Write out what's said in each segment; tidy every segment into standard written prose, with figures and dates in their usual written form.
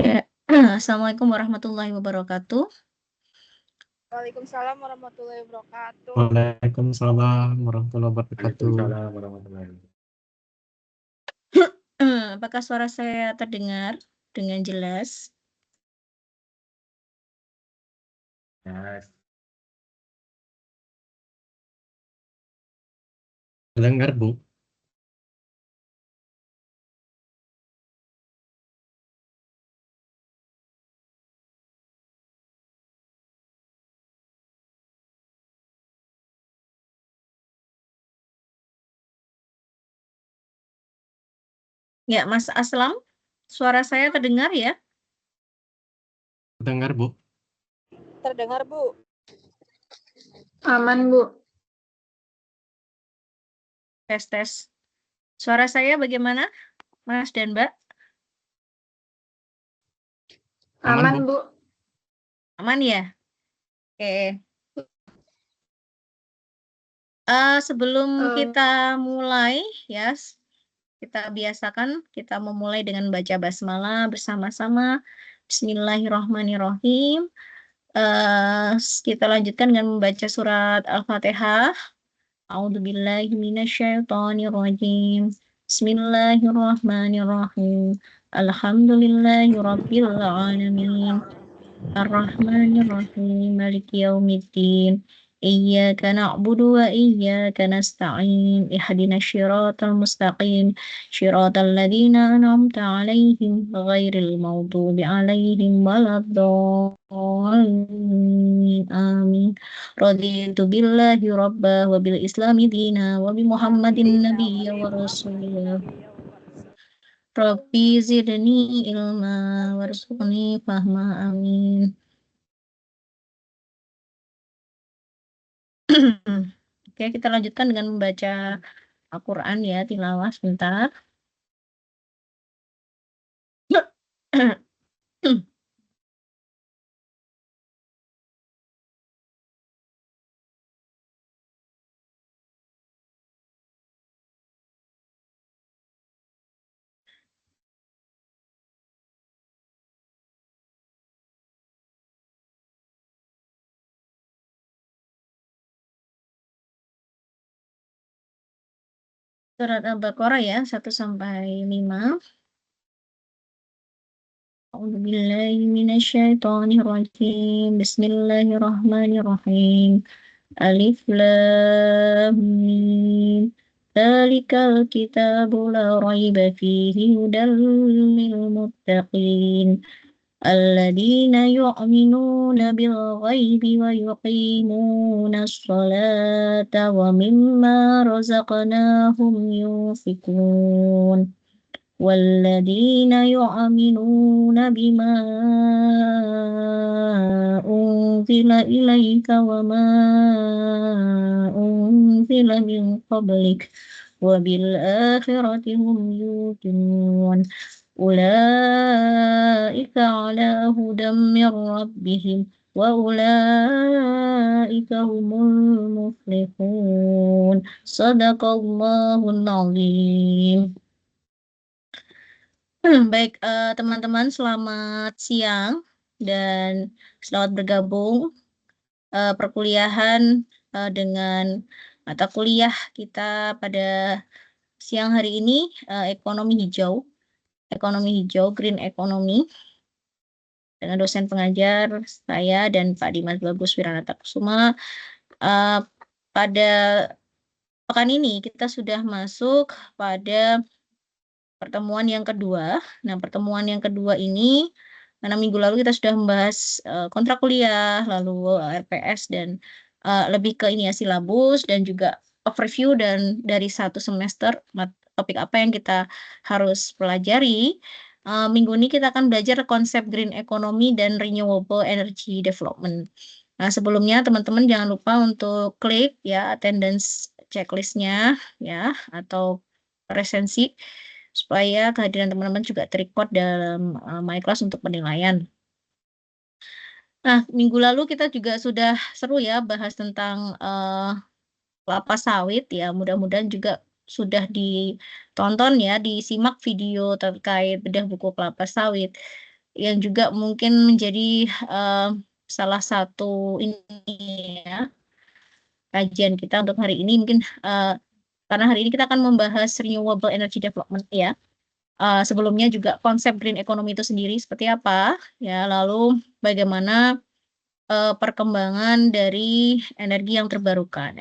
Ya, Assalamualaikum warahmatullahi wabarakatuh. Waalaikumsalam warahmatullahi wabarakatuh. Waalaikumsalam warahmatullahi wabarakatuh. Waalaikumsalam warahmatullahi wabarakatuh. Apakah suara saya terdengar dengan jelas? Yes. Dengar, Bu. Ya, Mas Aslam, suara saya terdengar ya? Dengar, Bu. Terdengar, Bu? Aman, Bu. Tes. Suara saya bagaimana, Mas dan Mbak? Aman, Bu. Aman ya? Oke. Sebelum kita mulai, ya, kita biasakan kita memulai dengan baca basmalah bersama-sama. Bismillahirrahmanirrahim. Kita lanjutkan dengan membaca surat Al-Fatihah. A'udzubillahi minasyaitonirrajim. Bismillahirrahmanirrahim. Alhamdulillahirabbil alamin. Ar-Rahmanir-Rahim. Maliki yaumiddin. Iyyaka na'budu wa iyyaka nasta'in. Ihdinas siratal mustaqim. Siratal ladzina an'amta 'alaihim ghairil maghdubi 'alaihim waladdallin. Amin. Raditu billahi rabba wa bil islami dina wa bi Muhammadin nabiyya wa rasulah. Rabbi zidni ilma warzuqni fahma. Amin. Oke, kita lanjutkan dengan membaca Al-Quran ya, tilawah sebentar. Surat Al-Baqarah ya, 1-5. A'udzubillahi minasyaitonirrajim. Bismillahirrahmanirrahim. Alif Lam Mim. Dzalikal kitabu la raiba fihi hudal lil muttaqin. الذين يؤمنون بالغيب ويقيمون الصلاة ومما رزقناهم ينفقون والذين يؤمنون بما أنزل إليك وما أنزل من قبلك وبالآخرة هم يوقنون أولئك على هدى من ربهم وأولئك هم المفلحون صدق الله العظيم. Baik, teman-teman, selamat siang dan selamat bergabung perkuliahan dengan mata kuliah kita pada siang hari ini, ekonomi hijau, green economy, dengan dosen pengajar saya dan Pak Dimas Bagus Wiranata Kusuma. Pada pekan ini kita sudah masuk pada pertemuan yang kedua. Nah, pertemuan yang kedua ini, karena minggu lalu kita sudah membahas kontrak kuliah, lalu RPS dan lebih ke ini ya, silabus dan juga overview dan dari satu semester topik apa yang kita harus pelajari. Minggu ini kita akan belajar konsep green economy dan renewable energy development. Nah, sebelumnya teman-teman jangan lupa untuk klik ya attendance checklistnya ya atau presensi supaya kehadiran teman-teman juga terrecord dalam My Class untuk penilaian. Nah, minggu lalu kita juga sudah seru ya bahas tentang kelapa sawit ya. Mudah-mudahan juga sudah ditonton ya, disimak video terkait bedah buku kelapa sawit. yang juga mungkin menjadi salah satu ini ya kajian kita untuk hari ini mungkin karena hari ini kita akan membahas renewable energy development ya. Sebelumnya juga konsep green economy itu sendiri seperti apa ya, lalu bagaimana perkembangan dari energi terbarukan.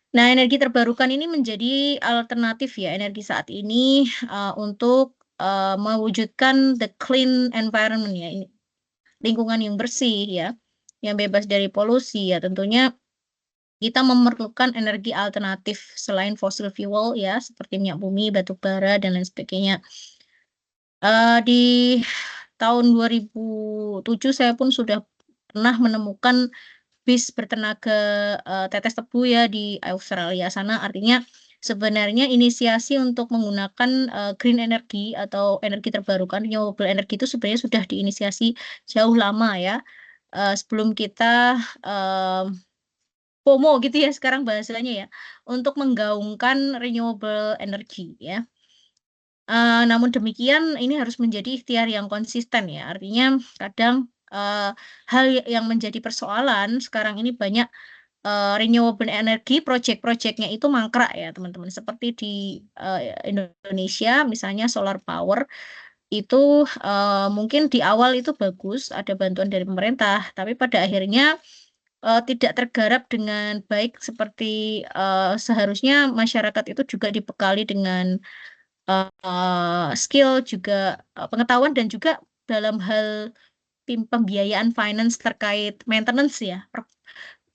Nah, energi terbarukan ini menjadi alternatif ya energi saat ini untuk mewujudkan the clean environment ya, lingkungan yang bersih ya, yang bebas dari polusi ya. Tentunya kita memerlukan energi alternatif selain fossil fuel ya, seperti minyak bumi, batu bara dan lain sebagainya. Di tahun 2007 saya pun sudah pernah menemukan bis bertenaga tetes tebu ya di Australia sana. Artinya sebenarnya inisiasi untuk menggunakan green energy atau energi terbarukan, renewable energy itu sebenarnya sudah diinisiasi jauh lama ya. Sebelum kita FOMO gitu ya sekarang bahasanya ya, untuk menggaungkan renewable energy ya. Namun demikian ini harus menjadi ikhtiar yang konsisten ya. Artinya kadang hal yang menjadi persoalan sekarang ini banyak renewable energy project-projectnya itu mangkrak ya teman-teman. Seperti di Indonesia misalnya solar power itu mungkin di awal itu bagus ada bantuan dari pemerintah, tapi pada akhirnya tidak tergarap dengan baik seperti seharusnya. Masyarakat itu juga dibekali dengan skill juga pengetahuan dan juga dalam hal pembiayaan finance terkait maintenance ya,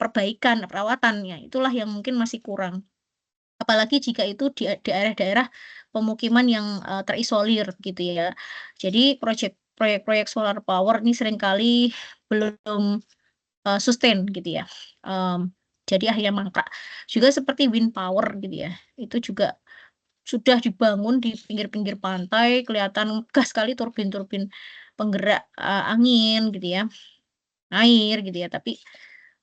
perbaikan perawatannya itulah yang mungkin masih kurang. Apalagi jika itu di daerah-daerah pemukiman yang terisolir gitu ya. Jadi proyek-proyek solar power ini seringkali belum sustain gitu ya. Jadi akhirnya mangkrak. Juga seperti wind power gitu ya. Itu juga sudah dibangun di pinggir-pinggir pantai, kelihatan megah sekali turbin-turbin penggerak angin gitu ya, air gitu ya, tapi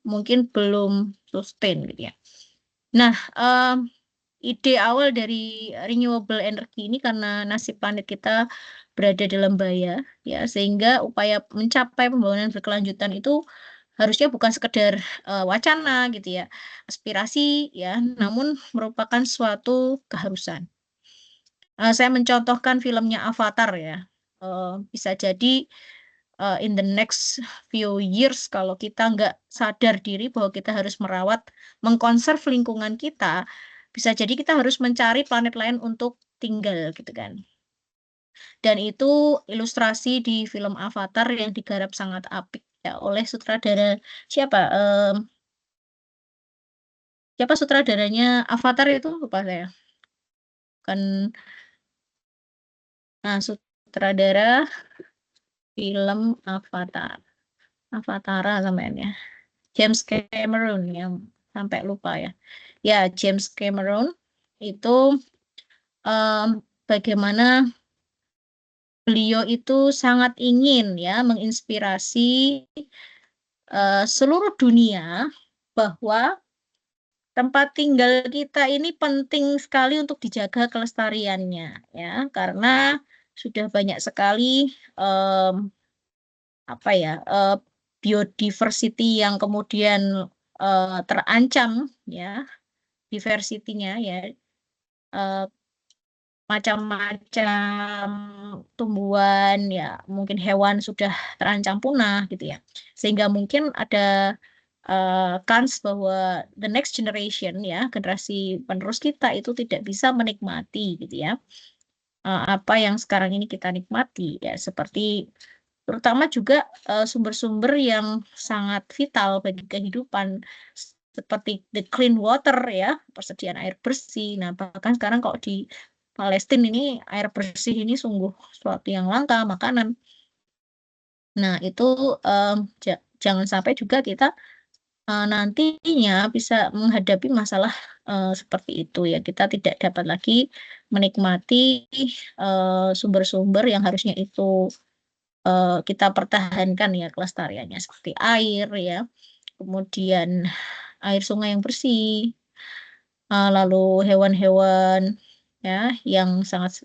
mungkin belum sustain gitu ya. Nah, ide awal dari renewable energy ini karena nasib planet kita berada dalam bahaya ya, sehingga upaya mencapai pembangunan berkelanjutan itu harusnya bukan sekedar wacana gitu ya, aspirasi ya, namun merupakan suatu keharusan. Saya mencontohkan filmnya Avatar ya. Bisa jadi in the next few years kalau kita nggak sadar diri bahwa kita harus merawat, mengkonserv lingkungan kita, bisa jadi kita harus mencari planet lain untuk tinggal gitu kan. Dan itu ilustrasi di film Avatar yang digarap sangat apik ya oleh sutradara siapa? Siapa sutradaranya Avatar itu lupa saya. Kan sutradara film Avatar. Avatara namanya. James Cameron yang sampai lupa ya. Ya, James Cameron itu bagaimana beliau itu sangat ingin ya menginspirasi seluruh dunia bahwa tempat tinggal kita ini penting sekali untuk dijaga kelestariannya ya, karena sudah banyak sekali apa ya biodiversity yang kemudian terancam ya, diversitinya ya, macam-macam tumbuhan ya, mungkin hewan sudah terancam punah gitu ya, sehingga mungkin ada kans bahwa the next generation ya, generasi penerus kita itu tidak bisa menikmati gitu ya apa yang sekarang ini kita nikmati ya, seperti terutama juga sumber-sumber yang sangat vital bagi kehidupan seperti the clean water ya, persediaan air bersih. Nah, bahkan sekarang kalau di Palestina ini air bersih ini sungguh suatu yang langka, makanan. Nah, itu jangan sampai juga kita nantinya bisa menghadapi masalah seperti itu ya. Kita tidak dapat lagi menikmati sumber-sumber yang harusnya itu kita pertahankan ya kelestariannya, seperti air ya, kemudian air sungai yang bersih, lalu hewan-hewan ya yang sangat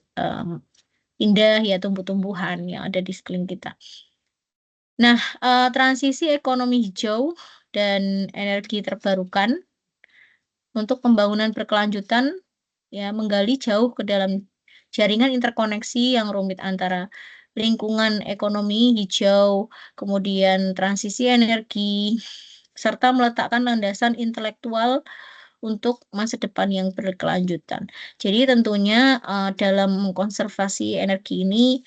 indah ya, tumbuh-tumbuhan yang ada di sekeliling kita. Nah, transisi ekonomi hijau dan energi terbarukan untuk pembangunan berkelanjutan ya, menggali jauh ke dalam jaringan interkoneksi yang rumit antara lingkungan ekonomi hijau, kemudian transisi energi, serta meletakkan landasan intelektual untuk masa depan yang berkelanjutan. Jadi tentunya dalam mengkonservasi energi ini,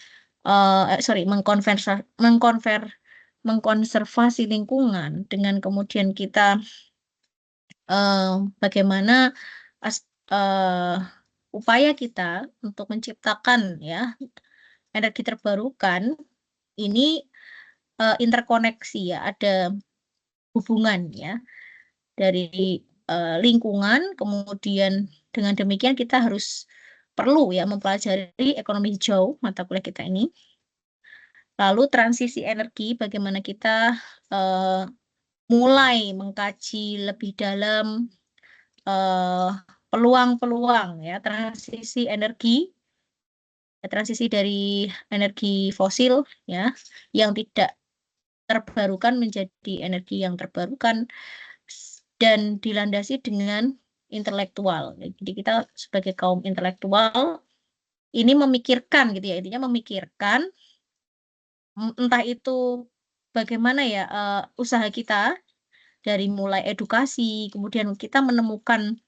mengkonservasi lingkungan dengan kemudian kita bagaimana upaya kita untuk menciptakan ya energi terbarukan ini interkoneksi ya, ada hubungan ya dari lingkungan, kemudian dengan demikian kita harus perlu ya mempelajari ekonomi hijau mata kuliah kita ini. Lalu transisi energi, bagaimana kita mulai mengkaji lebih dalam peluang-peluang ya transisi energi, transisi dari energi fosil ya yang tidak terbarukan menjadi energi yang terbarukan dan dilandasi dengan intelektual. Jadi kita sebagai kaum intelektual ini memikirkan gitu ya, intinya memikirkan entah itu bagaimana ya usaha kita dari mulai edukasi, kemudian kita menemukan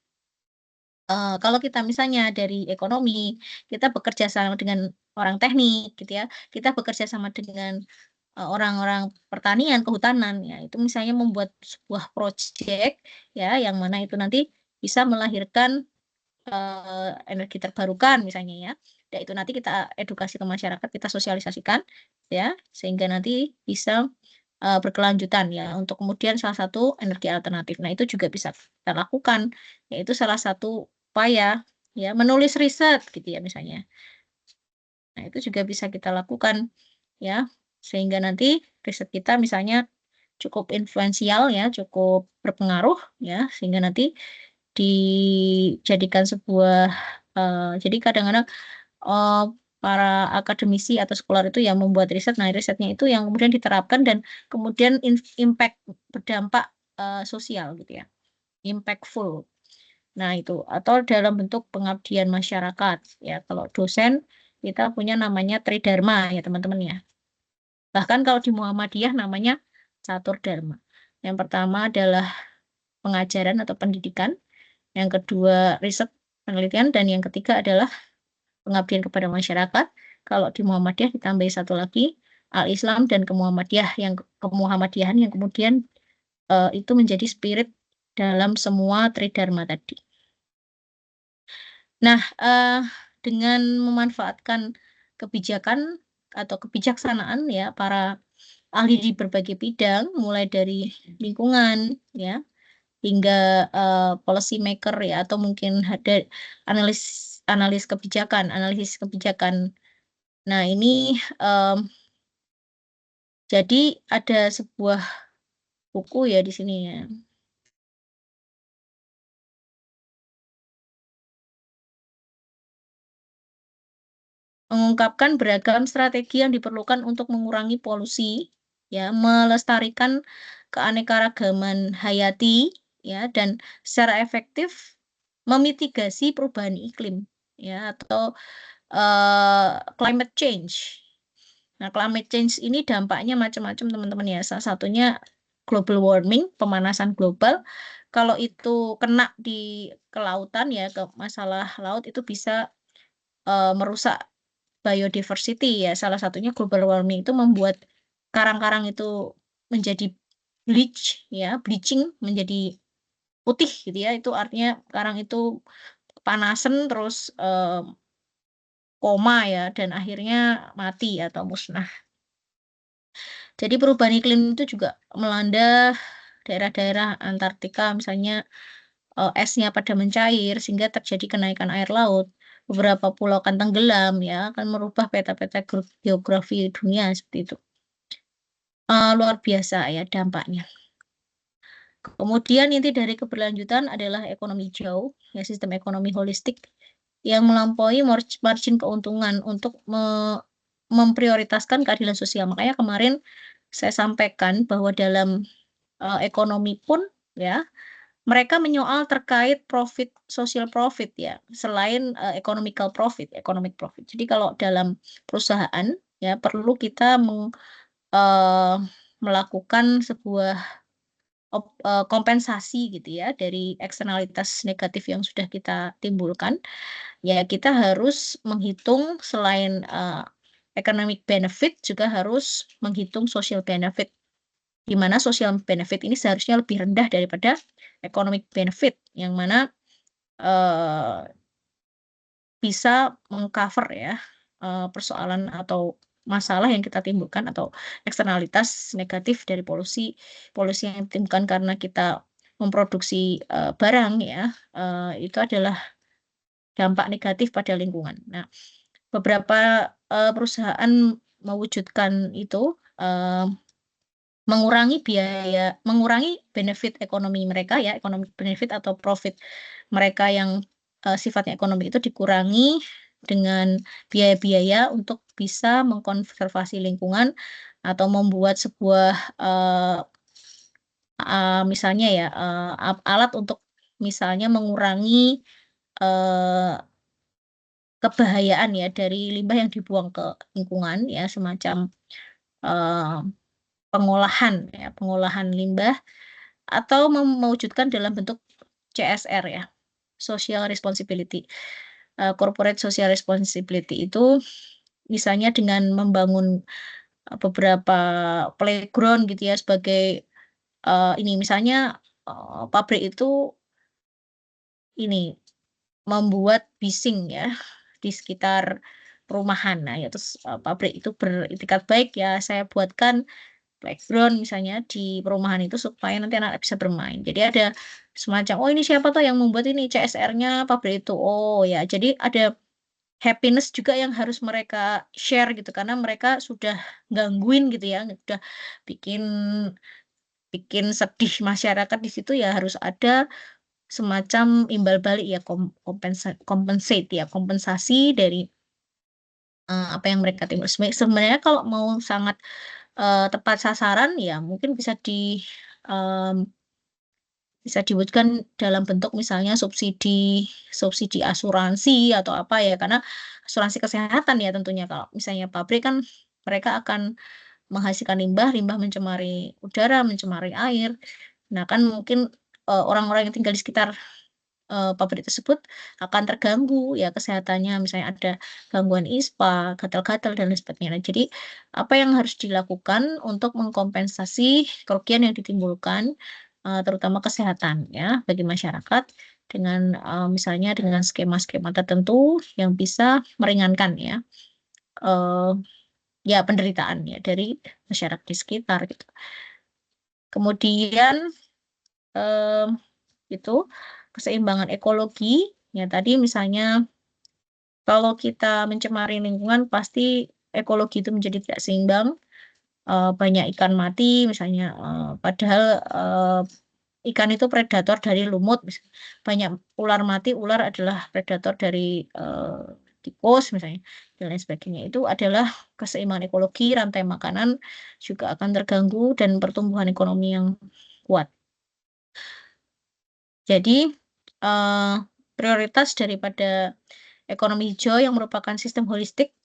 kalau kita misalnya dari ekonomi, kita bekerja sama dengan orang teknik gitu ya, kita bekerja sama dengan orang-orang pertanian, kehutanan, ya itu misalnya membuat sebuah proyek ya, yang mana itu nanti bisa melahirkan energi terbarukan misalnya ya. Dan itu nanti kita edukasi ke masyarakat, kita sosialisasikan ya, sehingga nanti bisa berkelanjutan ya untuk kemudian salah satu energi alternatif. Nah, itu juga bisa kita lakukan, yaitu salah satu upaya ya menulis riset gitu ya misalnya. Nah, itu juga bisa kita lakukan ya, sehingga nanti riset kita misalnya cukup influensial ya, cukup berpengaruh ya, sehingga nanti dijadikan sebuah jadi kadang-kadang para akademisi atau scholar itu yang membuat riset, nah risetnya itu yang kemudian diterapkan dan kemudian impact berdampak sosial gitu ya, impactful. Nah itu atau dalam bentuk pengabdian masyarakat ya. Kalau dosen kita punya namanya Tridharma ya teman-teman ya. Bahkan kalau di Muhammadiyah namanya Catur Dharma. Yang pertama adalah pengajaran atau pendidikan, yang kedua riset penelitian, dan yang ketiga adalah pengabdian kepada masyarakat. Kalau di Muhammadiyah ditambahi satu lagi, Al-Islam dan Kemuhammadiyahan yang kemudian itu menjadi spirit dalam semua tridharma tadi. Nah, dengan memanfaatkan kebijakan atau kebijaksanaan ya para ahli di berbagai bidang, mulai dari lingkungan ya hingga policy maker ya, atau mungkin ada analisis kebijakan. Nah, ini jadi ada sebuah buku ya di sini ya. Mengungkapkan beragam strategi yang diperlukan untuk mengurangi polusi, ya, melestarikan keanekaragaman hayati, ya, dan secara efektif memitigasi perubahan iklim, ya, atau climate change. Nah, climate change ini dampaknya macam-macam teman-teman ya. Salah satunya global warming, pemanasan global. Kalau itu kena di kelautan ya, ke masalah laut itu bisa merusak biodiversity ya. Salah satunya global warming itu membuat karang-karang itu menjadi bleaching menjadi putih gitu ya. Itu artinya karang itu kepanasan terus koma ya dan akhirnya mati atau musnah. Jadi perubahan iklim itu juga melanda daerah-daerah Antartika, misalnya esnya pada mencair sehingga terjadi kenaikan air laut. Beberapa pulau akan tenggelam ya, akan merubah peta-peta geografi dunia seperti itu. Luar biasa ya dampaknya. Kemudian inti dari keberlanjutan adalah ekonomi hijau, ya sistem ekonomi holistik yang melampaui margin keuntungan untuk memprioritaskan keadilan sosial. Makanya kemarin saya sampaikan bahwa dalam ekonomi pun ya mereka menyoal terkait profit, social profit ya, selain economic profit. Jadi kalau dalam perusahaan ya perlu kita melakukan sebuah kompensasi gitu ya dari eksternalitas negatif yang sudah kita timbulkan. Ya kita harus menghitung selain economic benefit juga harus menghitung social benefit, di mana social benefit ini seharusnya lebih rendah daripada economic benefit, yang mana bisa mengcover ya persoalan atau masalah yang kita timbulkan atau eksternalitas negatif dari polusi yang ditimbulkan karena kita memproduksi barang ya, itu adalah dampak negatif pada lingkungan. Nah, beberapa perusahaan mewujudkan itu mengurangi benefit ekonomi mereka ya, economic benefit atau profit mereka yang sifatnya ekonomi itu dikurangi dengan biaya-biaya untuk bisa mengkonservasi lingkungan atau membuat sebuah misalnya ya alat untuk misalnya mengurangi kebahayaan ya dari limbah yang dibuang ke lingkungan ya, semacam pengolahan limbah atau mewujudkan dalam bentuk CSR ya, social responsibility. Corporate social responsibility itu misalnya dengan membangun beberapa playground gitu ya sebagai ini misalnya pabrik itu ini membuat bising ya di sekitar perumahan. Nah, ya terus pabrik itu beritikat baik ya, saya buatkan playground misalnya di perumahan itu supaya nanti anak-anak bisa bermain. Jadi ada semacam, oh ini siapa tuh yang membuat ini CSR-nya pabrik itu. Oh ya, jadi ada happiness juga yang harus mereka share gitu karena mereka sudah gangguin gitu ya, sudah bikin bikin sedih masyarakat di situ ya, harus ada semacam imbal balik ya, compensate ya, kompensasi dari apa yang mereka timbul. Sebenarnya kalau mau sangat tepat sasaran ya mungkin bisa diwujudkan dalam bentuk misalnya subsidi asuransi atau apa ya, karena asuransi kesehatan ya tentunya. Kalau misalnya pabrik kan mereka akan menghasilkan limbah mencemari udara, mencemari air. Nah kan mungkin orang-orang yang tinggal di sekitar pabrik tersebut akan terganggu ya kesehatannya, misalnya ada gangguan ispa, gatal-gatal dan lain sebagainya. Nah, jadi apa yang harus dilakukan untuk mengkompensasi kerugian yang ditimbulkan terutama kesehatan ya bagi masyarakat dengan misalnya dengan skema-skema tertentu yang bisa meringankan ya ya penderitaan ya dari masyarakat di sekitar gitu. Kemudian itu keseimbangan ekologi ya, tadi misalnya kalau kita mencemari lingkungan pasti ekologi itu menjadi tidak seimbang, banyak ikan mati misalnya, padahal ikan itu predator dari lumut, banyak ular mati, ular adalah predator dari tikus misalnya dan lain sebagainya. Itu adalah keseimbangan ekologi, rantai makanan juga akan terganggu dan pertumbuhan ekonomi yang kuat. Jadi prioritas daripada ekonomi hijau yang merupakan sistem holistik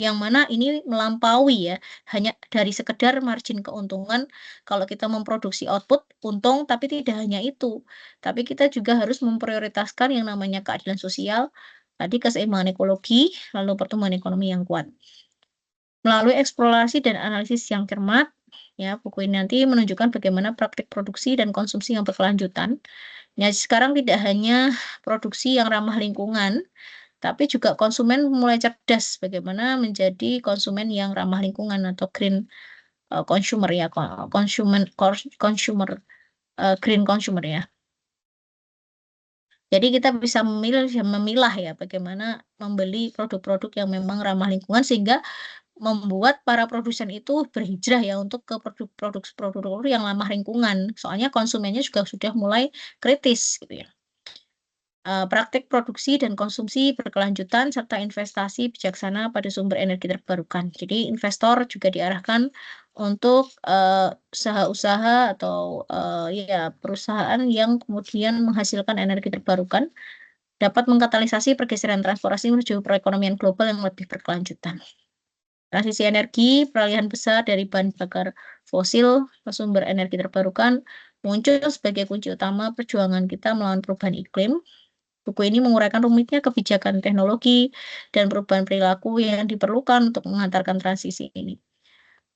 yang mana ini melampaui ya, hanya dari sekedar margin keuntungan kalau kita memproduksi output untung, tapi tidak hanya itu. Tapi kita juga harus memprioritaskan yang namanya keadilan sosial, tadi keseimbangan ekologi, lalu pertumbuhan ekonomi yang kuat. Melalui eksplorasi dan analisis yang cermat, ya buku ini nanti menunjukkan bagaimana praktik produksi dan konsumsi yang berkelanjutan. Ya, sekarang tidak hanya produksi yang ramah lingkungan, tapi juga konsumen mulai cerdas bagaimana menjadi konsumen yang ramah lingkungan atau green consumer ya, green consumer ya. Jadi kita bisa memilah ya bagaimana membeli produk-produk yang memang ramah lingkungan sehingga membuat para produsen itu berhijrah ya untuk ke produk-produk yang ramah lingkungan. Soalnya konsumennya juga sudah mulai kritis gitu ya. praktik produksi dan konsumsi berkelanjutan, serta investasi bijaksana pada sumber energi terbarukan. Jadi investor juga diarahkan untuk usaha-usaha atau ya perusahaan yang kemudian menghasilkan energi terbarukan dapat mengkatalisasi pergeseran transformasi menuju perekonomian global yang lebih berkelanjutan. Transisi energi, peralihan besar dari bahan bakar fosil ke sumber energi terbarukan muncul sebagai kunci utama perjuangan kita melawan perubahan iklim. Buku ini menguraikan rumitnya kebijakan teknologi dan perubahan perilaku yang diperlukan untuk mengantarkan transisi ini.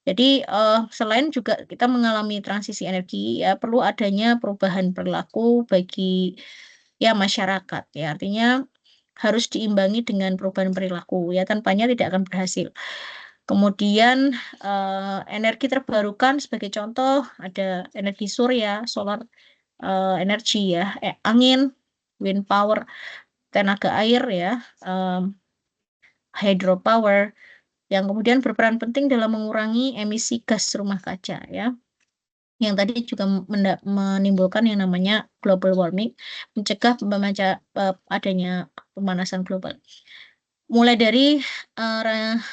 Jadi selain juga kita mengalami transisi energi, ya perlu adanya perubahan perilaku bagi ya masyarakat. Ya artinya harus diimbangi dengan perubahan perilaku. Ya tanpanya tidak akan berhasil. Kemudian energi terbarukan sebagai contoh ada energi surya, solar energi ya, angin, wind power, tenaga air ya, hydropower yang kemudian berperan penting dalam mengurangi emisi gas rumah kaca ya. Yang tadi juga menimbulkan yang namanya global warming, mencegah adanya pemanasan global. Mulai dari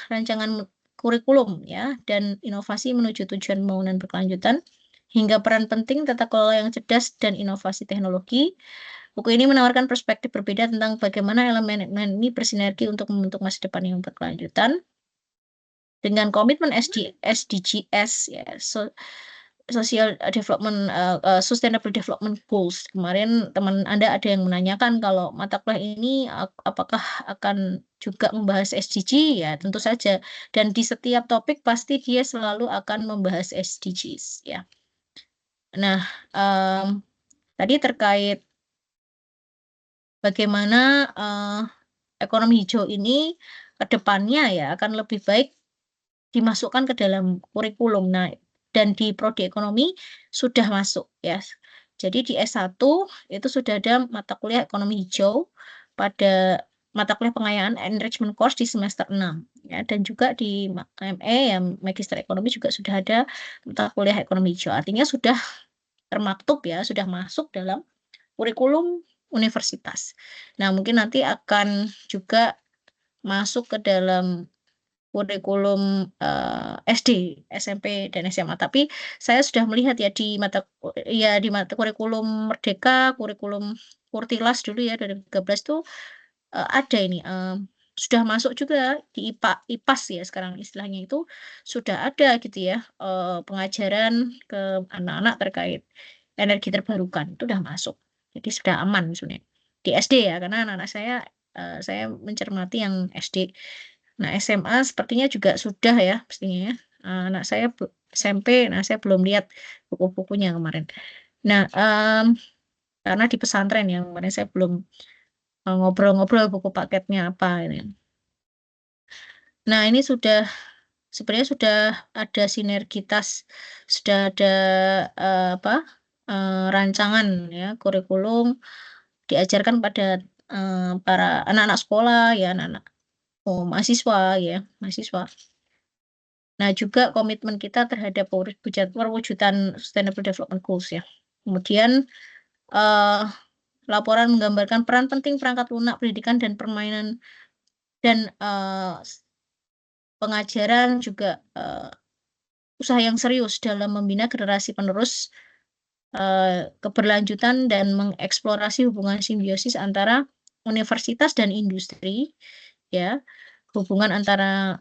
rancangan kurikulum ya dan inovasi menuju tujuan pembangunan berkelanjutan hingga peran penting tata kelola yang cerdas dan inovasi teknologi. Buku ini menawarkan perspektif berbeda tentang bagaimana elemen ini bersinergi untuk membentuk masa depan yang berkelanjutan. Dengan komitmen SDGs, ya, Social Development, Sustainable Development Goals. Kemarin teman Anda ada yang menanyakan kalau mata kuliah ini apakah akan juga membahas SDG? Ya, tentu saja. Dan di setiap topik pasti dia selalu akan membahas SDGs. Ya. Nah, tadi terkait bagaimana ekonomi hijau ini ke depannya ya akan lebih baik dimasukkan ke dalam kurikulum. Nah, dan di prodi ekonomi sudah masuk ya. Jadi di S1 itu sudah ada mata kuliah ekonomi hijau pada mata kuliah pengayaan enrichment course di semester 6 ya, dan juga di ME yang magister ekonomi juga sudah ada mata kuliah ekonomi hijau. Artinya sudah termaktub ya, sudah masuk dalam kurikulum universitas. Nah, mungkin nanti akan juga masuk ke dalam kurikulum SD, SMP, dan SMA. Tapi saya sudah melihat ya di mata kurikulum Merdeka, kurikulum Kurtilas dulu ya 2013 itu ada ini sudah masuk juga di IPAS ya sekarang istilahnya itu sudah ada gitu ya pengajaran ke anak-anak terkait energi terbarukan itu sudah masuk. Jadi sudah aman sebenarnya di SD ya karena anak-anak saya mencermati yang SD. Nah, SMA sepertinya juga sudah ya pastinya ya. Anak saya SMP, nah saya belum lihat buku-bukunya kemarin. Nah, karena di pesantren yang kemarin saya belum ngobrol-ngobrol buku paketnya apa ini. Nah, ini sebenarnya sudah ada sinergitas, sudah ada apa rancangan ya kurikulum diajarkan pada para anak-anak sekolah ya anak-anak mahasiswa ya mahasiswa. Nah, juga komitmen kita terhadap perwujudan Sustainable Development Goals ya. Kemudian laporan menggambarkan peran penting perangkat lunak pendidikan dan permainan dan pengajaran juga usaha yang serius dalam membina generasi penerus keberlanjutan dan mengeksplorasi hubungan simbiosis antara universitas dan industri ya hubungan antara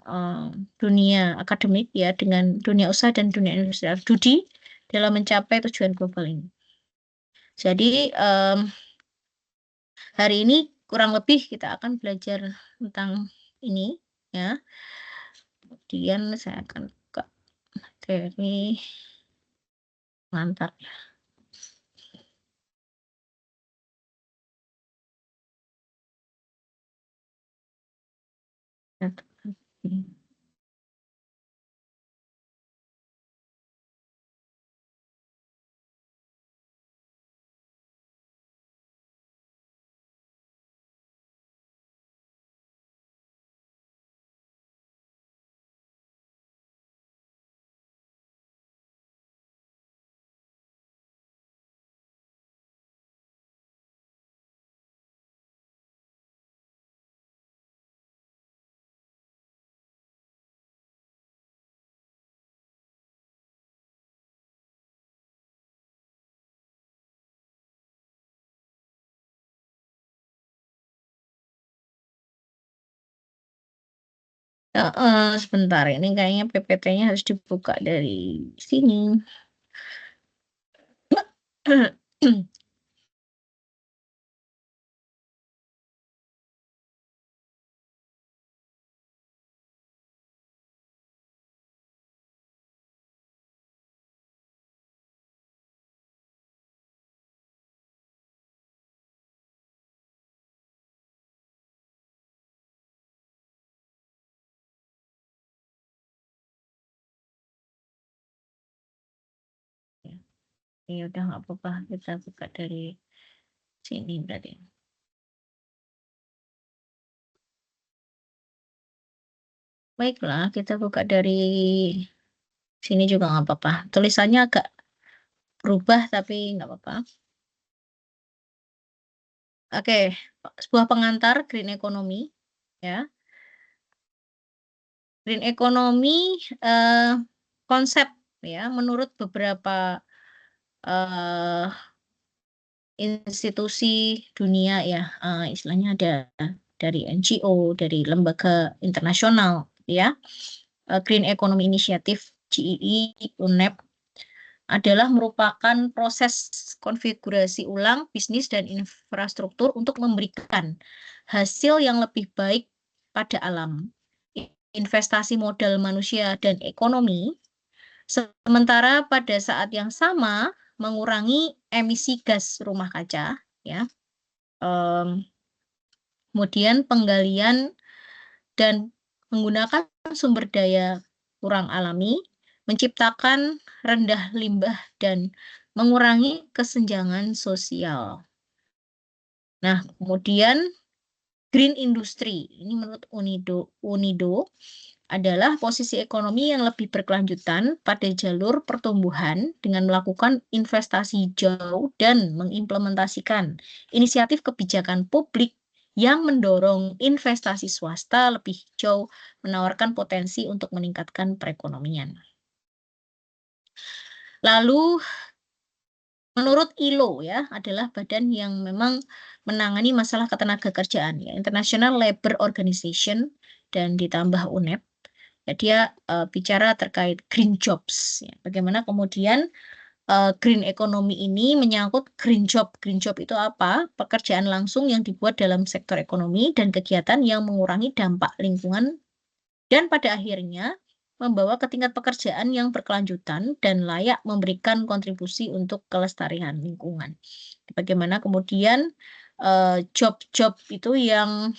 dunia akademik ya dengan dunia usaha dan dunia industrial Dudi dalam mencapai tujuan global ini. Jadi hari ini kurang lebih kita akan belajar tentang ini ya. Kemudian saya akan buka materi pengantar. Ya. Sebentar, ini kayaknya PPT-nya harus dibuka dari sini. Ya udah nggak apa-apa, kita buka dari sini berarti. Baiklah, kita buka dari sini juga nggak apa-apa. Tulisannya agak berubah tapi nggak apa-apa. Oke, sebuah pengantar green economy, ya. Green economy konsep ya, menurut beberapa institusi dunia ya, istilahnya ada dari NGO, dari lembaga internasional ya. Green Economy Initiative GEI, UNEP adalah merupakan proses konfigurasi ulang bisnis dan infrastruktur untuk memberikan hasil yang lebih baik pada alam, investasi modal manusia dan ekonomi, sementara pada saat yang sama mengurangi emisi gas rumah kaca, ya. Kemudian penggalian dan menggunakan sumber daya kurang alami, menciptakan rendah limbah dan mengurangi kesenjangan sosial. Nah, kemudian green industry, ini menurut UNIDO adalah posisi ekonomi yang lebih berkelanjutan pada jalur pertumbuhan dengan melakukan investasi hijau dan mengimplementasikan inisiatif kebijakan publik yang mendorong investasi swasta lebih hijau, menawarkan potensi untuk meningkatkan perekonomian. Lalu, menurut ILO ya, adalah badan yang memang menangani masalah ketenagakerjaan ya, International Labour Organization dan ditambah UNEP. Ya, dia bicara terkait green jobs. Ya. Bagaimana kemudian green economy ini menyangkut green job. Green job itu apa? Pekerjaan langsung yang dibuat dalam sektor ekonomi dan kegiatan yang mengurangi dampak lingkungan dan pada akhirnya membawa ke tingkat pekerjaan yang berkelanjutan dan layak memberikan kontribusi untuk kelestarian lingkungan. Bagaimana kemudian job-job itu yang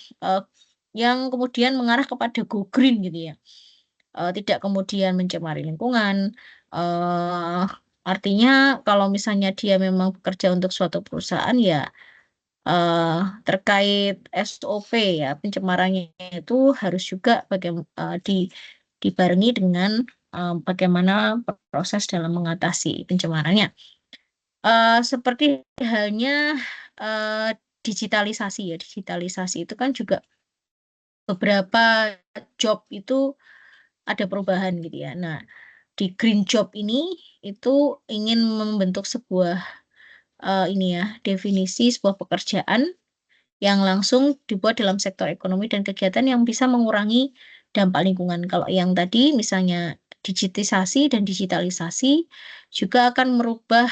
kemudian mengarah kepada go green gitu ya. Tidak kemudian mencemari lingkungan. Artinya kalau misalnya dia memang bekerja untuk suatu perusahaan ya terkait SOP ya pencemarannya itu harus juga dibarengi dengan bagaimana proses dalam mengatasi pencemarannya. Seperti halnya digitalisasi ya, digitalisasi itu kan juga beberapa job itu ada perubahan gitu ya. Nah, di green job ini itu ingin membentuk sebuah ini ya, definisi sebuah pekerjaan yang langsung dibuat dalam sektor ekonomi dan kegiatan yang bisa mengurangi dampak lingkungan. Kalau yang tadi misalnya digitisasi dan digitalisasi juga akan merubah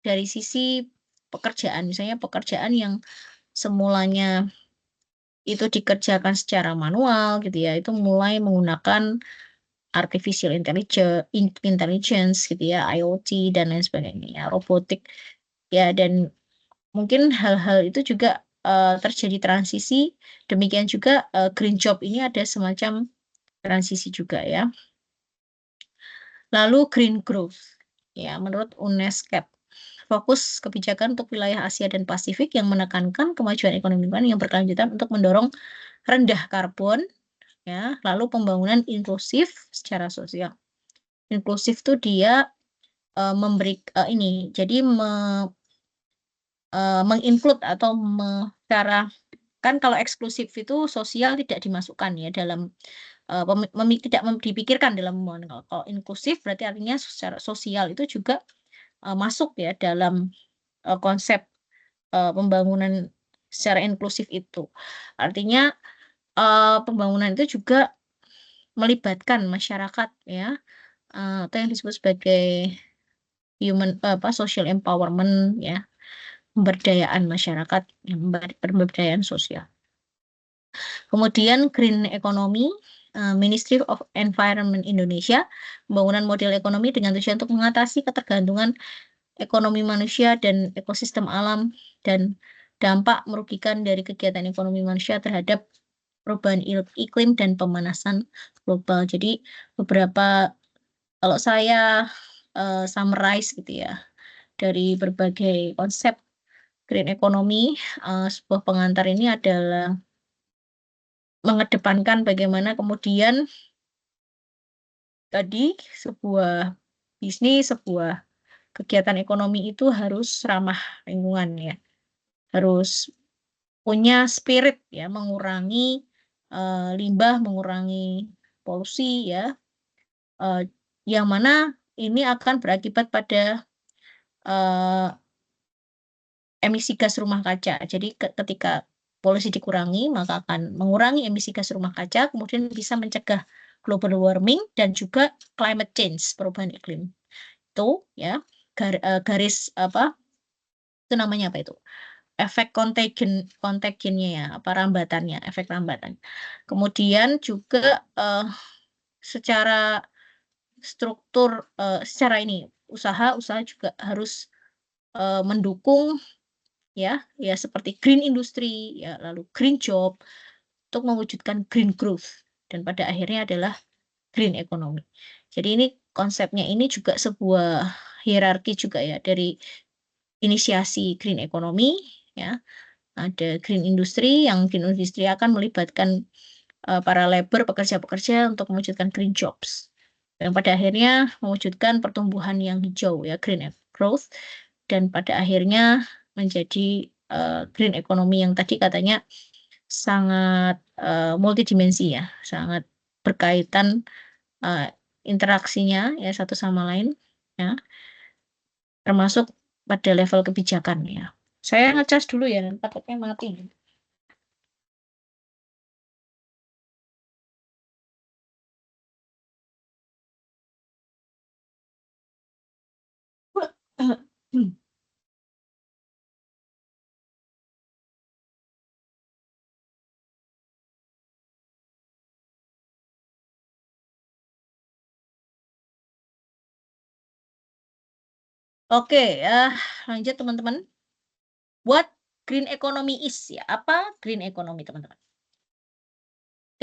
dari sisi pekerjaan, misalnya pekerjaan yang semulanya itu dikerjakan secara manual gitu ya, itu mulai menggunakan artificial intelligence gitu ya, IoT dan lain sebagainya, robotik ya, dan mungkin hal-hal itu juga terjadi transisi. Demikian juga green job ini ada semacam transisi juga ya. Lalu green growth ya, menurut UNESCO fokus kebijakan untuk wilayah Asia dan Pasifik yang menekankan kemajuan ekonomi lingkungan yang berkelanjutan untuk mendorong rendah karbon ya, lalu pembangunan inklusif secara sosial. Inklusif tuh dia memberi ini, jadi menginclude atau secara kan kalau eksklusif itu sosial tidak dimasukkan ya dalam tidak dipikirkan dalam pembangunan. Kalau inklusif berarti artinya secara sosial itu juga masuk ya dalam konsep pembangunan secara inklusif itu. Artinya pembangunan itu juga melibatkan masyarakat ya, atau yang disebut sebagai social empowerment ya, pemberdayaan masyarakat, pemberdayaan sosial. Kemudian green economy, Ministry of Environment Indonesia, pembangunan model ekonomi dengan tujuan untuk mengatasi ketergantungan ekonomi manusia dan ekosistem alam dan dampak merugikan dari kegiatan ekonomi manusia terhadap perubahan iklim dan pemanasan global. Jadi beberapa, kalau saya summarize gitu ya, dari berbagai konsep green economy, sebuah pengantar ini adalah mengedepankan bagaimana kemudian tadi sebuah bisnis, sebuah kegiatan ekonomi itu harus ramah lingkungan ya, harus punya spirit ya, mengurangi limbah, mengurangi polusi ya, yang mana ini akan berakibat pada emisi gas rumah kaca. Jadi ketika polusi dikurangi, maka akan mengurangi emisi gas rumah kaca, kemudian bisa mencegah global warming dan juga climate change, perubahan iklim. Itu ya, garis apa? Itu namanya apa itu? Efek contagionnya ya, apa rambatannya, efek rambatan. Kemudian juga secara struktur, secara ini usaha juga harus mendukung ya seperti green industry ya, lalu green job untuk mewujudkan green growth dan pada akhirnya adalah green economy. Jadi ini konsepnya ini juga sebuah hierarki juga ya, dari inisiasi green economy ya. Ada green industry, yang green industry akan melibatkan para labor, pekerja-pekerja untuk mewujudkan green jobs. Dan pada akhirnya mewujudkan pertumbuhan yang hijau ya, green growth, dan pada akhirnya menjadi green economy yang tadi katanya sangat multidimensi ya, sangat berkaitan interaksinya ya satu sama lain ya, termasuk pada level kebijakan ya. Saya ngecas dulu ya, takutnya mati. Oke, lanjut teman-teman. What green economy is ya? Apa green economy teman-teman?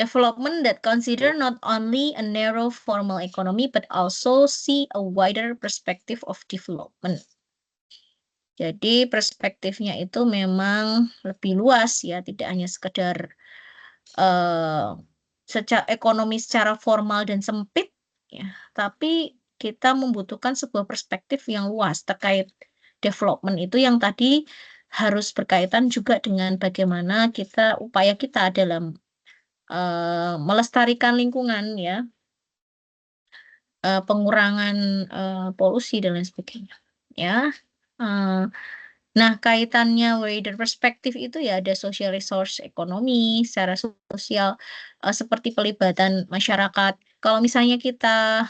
Development that consider not only a narrow formal economy but also see a wider perspective of development. Jadi perspektifnya itu memang lebih luas ya, tidak hanya sekedar secara ekonomi secara formal dan sempit ya, tapi kita membutuhkan sebuah perspektif yang luas terkait development itu, yang tadi harus berkaitan juga dengan bagaimana upaya kita dalam melestarikan lingkungan ya, pengurangan polusi dan lain sebagainya ya. Nah, kaitannya wider perspektif itu ya ada social resource ekonomi secara sosial, seperti pelibatan masyarakat. Kalau misalnya kita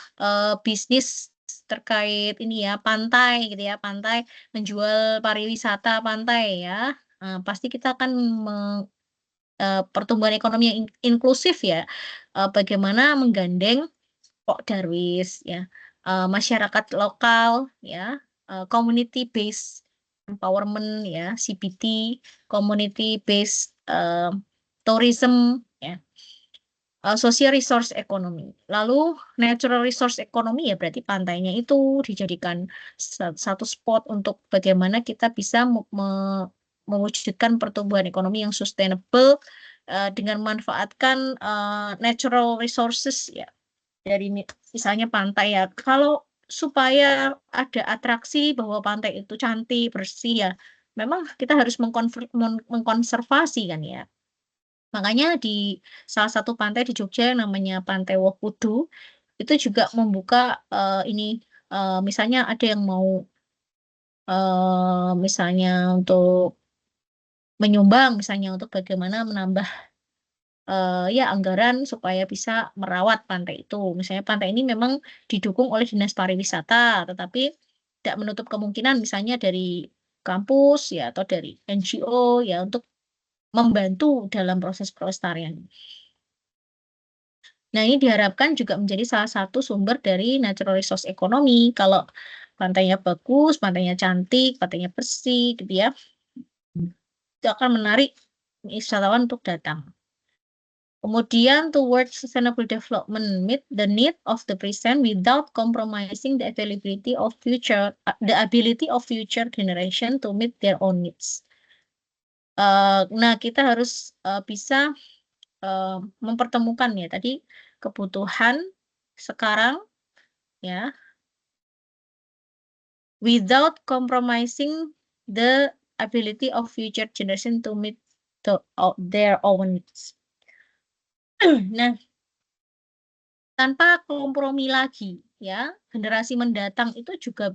bisnis terkait ini ya, pantai gitu ya, pantai, menjual pariwisata pantai ya, pasti kita akan pertumbuhan ekonomi yang inklusif ya, bagaimana menggandeng Pok Darwis ya, masyarakat lokal ya, community based empowerment ya, CBT, community based tourism ya, social resource economy. Lalu natural resource economy ya, berarti pantainya itu dijadikan satu spot untuk bagaimana kita bisa mewujudkan pertumbuhan ekonomi yang sustainable dengan memanfaatkan natural resources ya, dari misalnya pantai ya. Kalau supaya ada atraksi bahwa pantai itu cantik, bersih ya, memang kita harus mengkonservasi kan ya. Makanya di salah satu pantai di Jogja yang namanya Pantai Wokudu itu juga membuka ini, misalnya ada yang mau misalnya untuk menyumbang, misalnya untuk bagaimana menambah ya anggaran supaya bisa merawat pantai itu. Misalnya pantai ini memang didukung oleh Dinas Pariwisata, tetapi tidak menutup kemungkinan misalnya dari kampus ya atau dari NGO ya untuk membantu dalam proses pelestarian. Nah, ini diharapkan juga menjadi salah satu sumber dari natural resource ekonomi. Kalau pantainya bagus, pantainya cantik, pantainya bersih, gitu ya, itu akan menarik wisatawan untuk datang. Kemudian, towards sustainable development, meet the need of the present without compromising the ability of future generation to meet their own needs. Nah, kita harus bisa mempertemukan ya tadi kebutuhan sekarang ya without compromising the ability of future generation to meet their own needs. Nah, tanpa kompromi lagi ya, generasi mendatang itu juga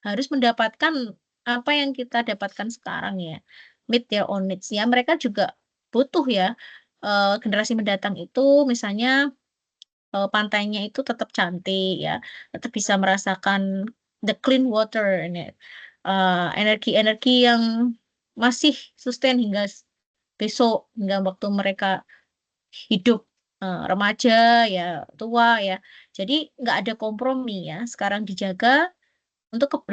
harus mendapatkan apa yang kita dapatkan sekarang ya, meet their own needs ya. Mereka juga butuh ya generasi mendatang itu misalnya pantainya itu tetap cantik ya, tetap bisa merasakan the clean water ini, energi-energi yang masih sustain hingga besok, hingga waktu mereka hidup remaja ya, tua ya. Jadi nggak ada kompromi ya. Sekarang dijaga untuk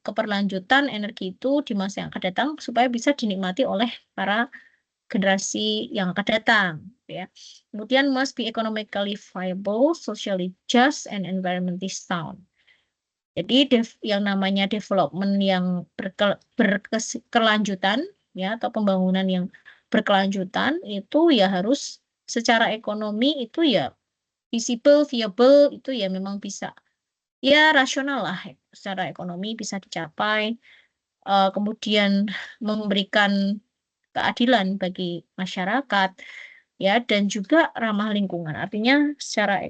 keberlanjutan energi itu di masa yang akan datang supaya bisa dinikmati oleh para generasi yang akan datang ya. Kemudian must be economically viable, socially just, and environmentally sound. Jadi yang namanya development yang berkelanjutan ya atau pembangunan yang berkelanjutan itu ya harus secara ekonomi itu ya visible, viable itu ya memang bisa ya rasional lah secara ekonomi bisa dicapai. Kemudian memberikan keadilan bagi masyarakat ya dan juga ramah lingkungan. Artinya secara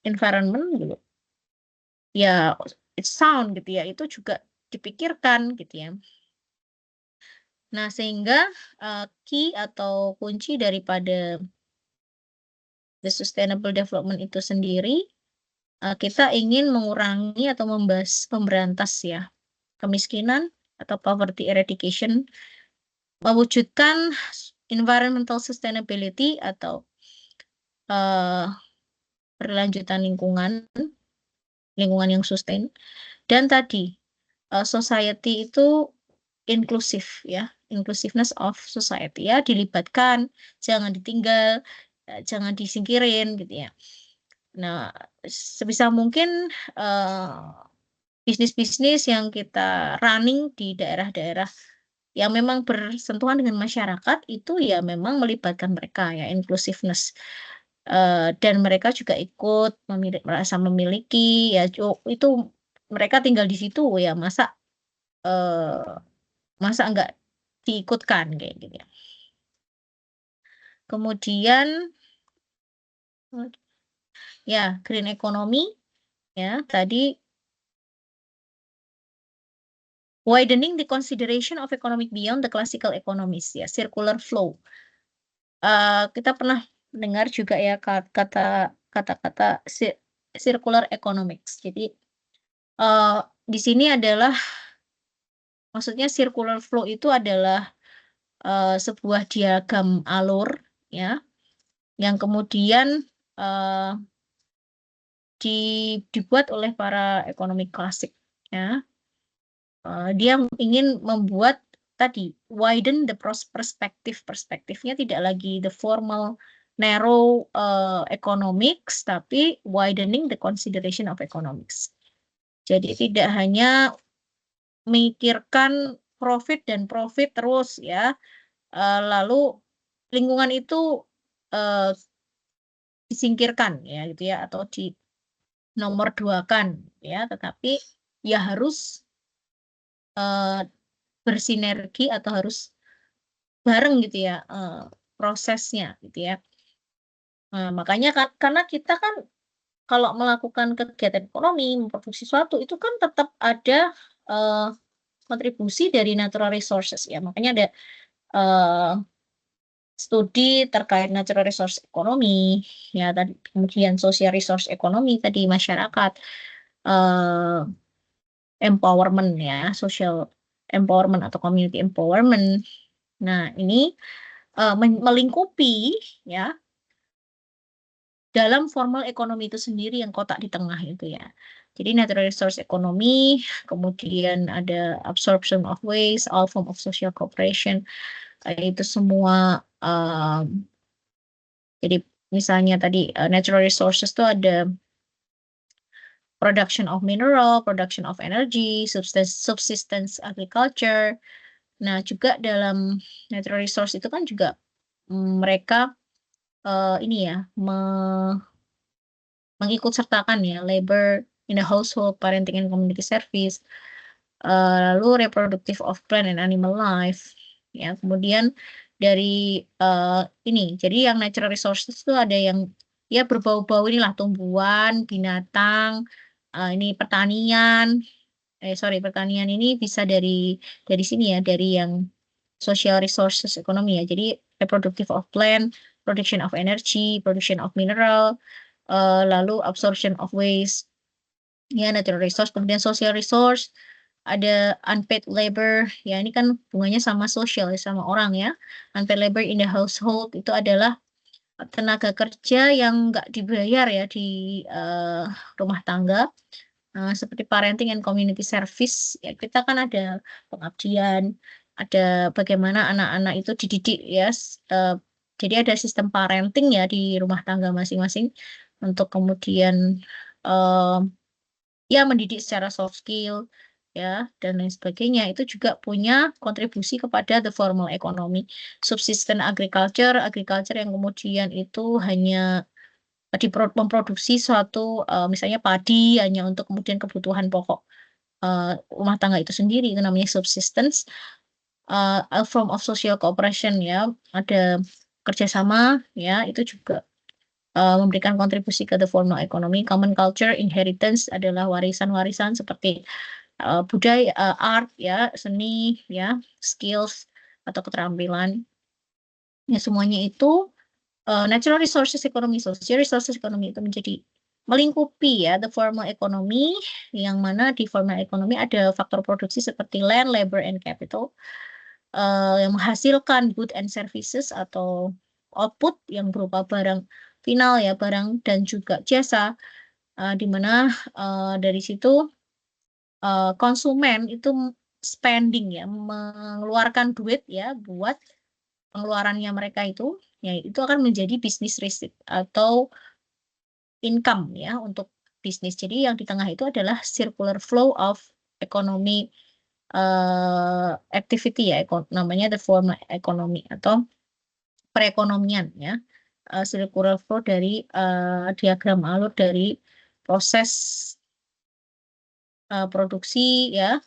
environment gitu ya it's sound gitu ya itu juga dipikirkan gitu ya. Nah, sehingga key atau kunci daripada the sustainable development itu sendiri kita ingin mengurangi atau memberantas ya kemiskinan atau poverty eradication, mewujudkan environmental sustainability atau berlanjutan lingkungan yang sustain, dan tadi society itu inklusif ya, inclusiveness of society ya, dilibatkan, jangan ditinggal, jangan disingkirin gitu ya. Nah, sebisa mungkin bisnis-bisnis yang kita running di daerah-daerah yang memang bersentuhan dengan masyarakat itu ya memang melibatkan mereka ya, inclusiveness. Dan mereka juga ikut merasa memiliki ya itu mereka tinggal di situ ya masa enggak diikutkan kayak gitu ya. Kemudian ya green economy ya tadi widening the consideration of economic beyond the classical economies ya, circular flow. Kita pernah dengar juga ya kata-kata circular economics. Jadi di sini adalah maksudnya circular flow itu adalah sebuah diagram alur ya yang kemudian dibuat oleh para ekonomi klasik ya. Dia ingin membuat tadi widen the perspektifnya tidak lagi the formal narrow economics tapi widening the consideration of economics. Jadi tidak hanya memikirkan profit terus ya, lalu lingkungan itu disingkirkan ya gitu ya atau di nomor duakan ya, tetapi ya harus bersinergi atau harus bareng gitu ya prosesnya gitu ya. Makanya karena kita kan kalau melakukan kegiatan ekonomi, memproduksi sesuatu itu kan tetap ada kontribusi dari natural resources ya. Makanya ada studi terkait natural resource ekonomi, ya tadi, kemudian social resource ekonomi tadi masyarakat, empowerment ya, social empowerment atau community empowerment. Nah, ini melingkupi ya dalam formal ekonomi itu sendiri yang kotak di tengah itu ya. Jadi natural resource ekonomi, kemudian ada absorption of waste, all form of social cooperation, itu semua. Jadi misalnya tadi natural resources itu ada production of mineral, production of energy, subsistence agriculture. Nah, juga dalam natural resource itu kan juga mereka ini ya mengikut sertakan ya labor in the household, parenting and community service, lalu reproductive of plant and animal life, ya. Kemudian dari ini, jadi yang natural resources itu ada yang ya berbau-bau inilah tumbuhan, binatang, ini pertanian. Pertanian ini bisa dari sini ya, dari yang social resources ekonomi ya. Jadi reproductive of plant, production of energy, production of mineral, lalu absorption of waste, ya natural resource. Kemudian social resource, ada unpaid labor, ya ini kan hubungannya sama social, sama orang ya. Unpaid labor in the household itu adalah tenaga kerja yang nggak dibayar ya di rumah tangga. Seperti parenting and community service, ya kita kan ada pengabdian, ada bagaimana anak-anak itu dididik ya. Jadi ada sistem parenting ya di rumah tangga masing-masing untuk kemudian ya mendidik secara soft skill ya dan lain sebagainya. Itu juga punya kontribusi kepada the formal economy. Subsistence agriculture, yang kemudian itu hanya memproduksi suatu misalnya padi hanya untuk kemudian kebutuhan pokok rumah tangga itu sendiri, itu namanya subsistence. A form of social cooperation ya, ada kerjasama ya, itu juga memberikan kontribusi ke the formal economy. Common culture, inheritance adalah warisan-warisan seperti budaya, art ya, seni ya, skills atau keterampilan. Ya semuanya itu natural resources ekonomi, social resources ekonomi itu menjadi melingkupi ya the formal economy, yang mana di formal economy ada faktor produksi seperti land, labor, and capital yang menghasilkan good and services atau output yang berupa barang final ya, barang dan juga jasa, di mana dari situ konsumen itu spending ya, mengeluarkan duit ya buat pengeluarannya mereka itu, ya itu akan menjadi business receipt atau income ya untuk bisnis. Jadi yang di tengah itu adalah circular flow of economy activity ya, namanya the formal economy atau perekonomian ya. Circular flow dari diagram alur dari proses produksi ya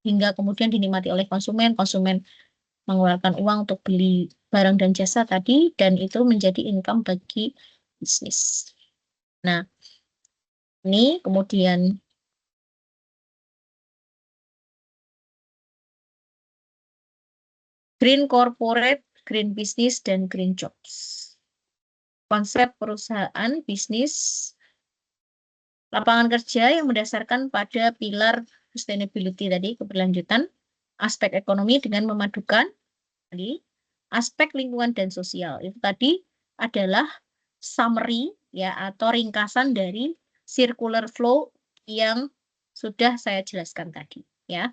hingga kemudian dinikmati oleh konsumen. Konsumen mengeluarkan uang untuk beli barang dan jasa tadi, dan itu menjadi income bagi bisnis. Nah, ini kemudian green corporate, green business, dan green jobs. Konsep perusahaan bisnis lapangan kerja yang berdasarkan pada pilar sustainability tadi, keberlanjutan, aspek ekonomi dengan memadukan tadi aspek lingkungan dan sosial. Itu tadi adalah summary ya atau ringkasan dari circular flow yang sudah saya jelaskan tadi ya.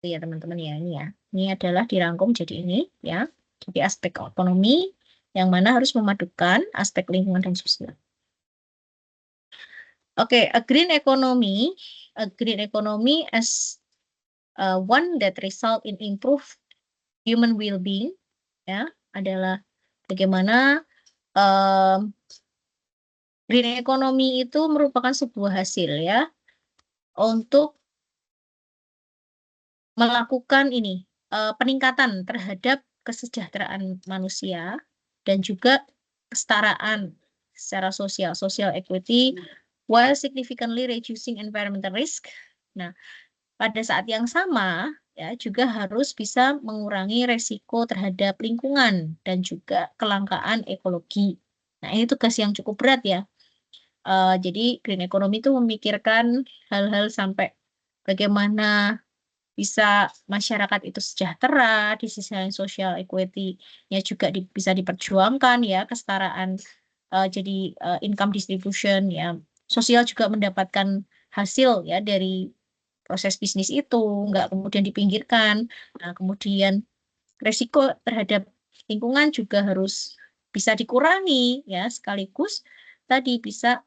Ya teman-teman ya, ini ya. Ini adalah dirangkum jadi ini ya. Jadi aspek ekonomi yang mana harus memadukan aspek lingkungan dan sosial. Oke, a green economy as one that result in improved human well-being ya, adalah bagaimana green economy itu merupakan sebuah hasil ya untuk melakukan ini peningkatan terhadap kesejahteraan manusia dan juga kesetaraan secara sosial, social equity, while significantly reducing environmental risk. Nah, pada saat yang sama ya juga harus bisa mengurangi resiko terhadap lingkungan dan juga kelangkaan ekologi. Nah, ini tugas yang cukup berat ya. Jadi green economy itu memikirkan hal-hal sampai bagaimana bisa masyarakat itu sejahtera, di sisi lain social equity-nya juga bisa diperjuangkan ya, kesetaraan jadi income distribution ya, sosial juga mendapatkan hasil ya dari proses bisnis itu, nggak kemudian dipinggirkan. Nah, kemudian resiko terhadap lingkungan juga harus bisa dikurangi ya, sekaligus tadi bisa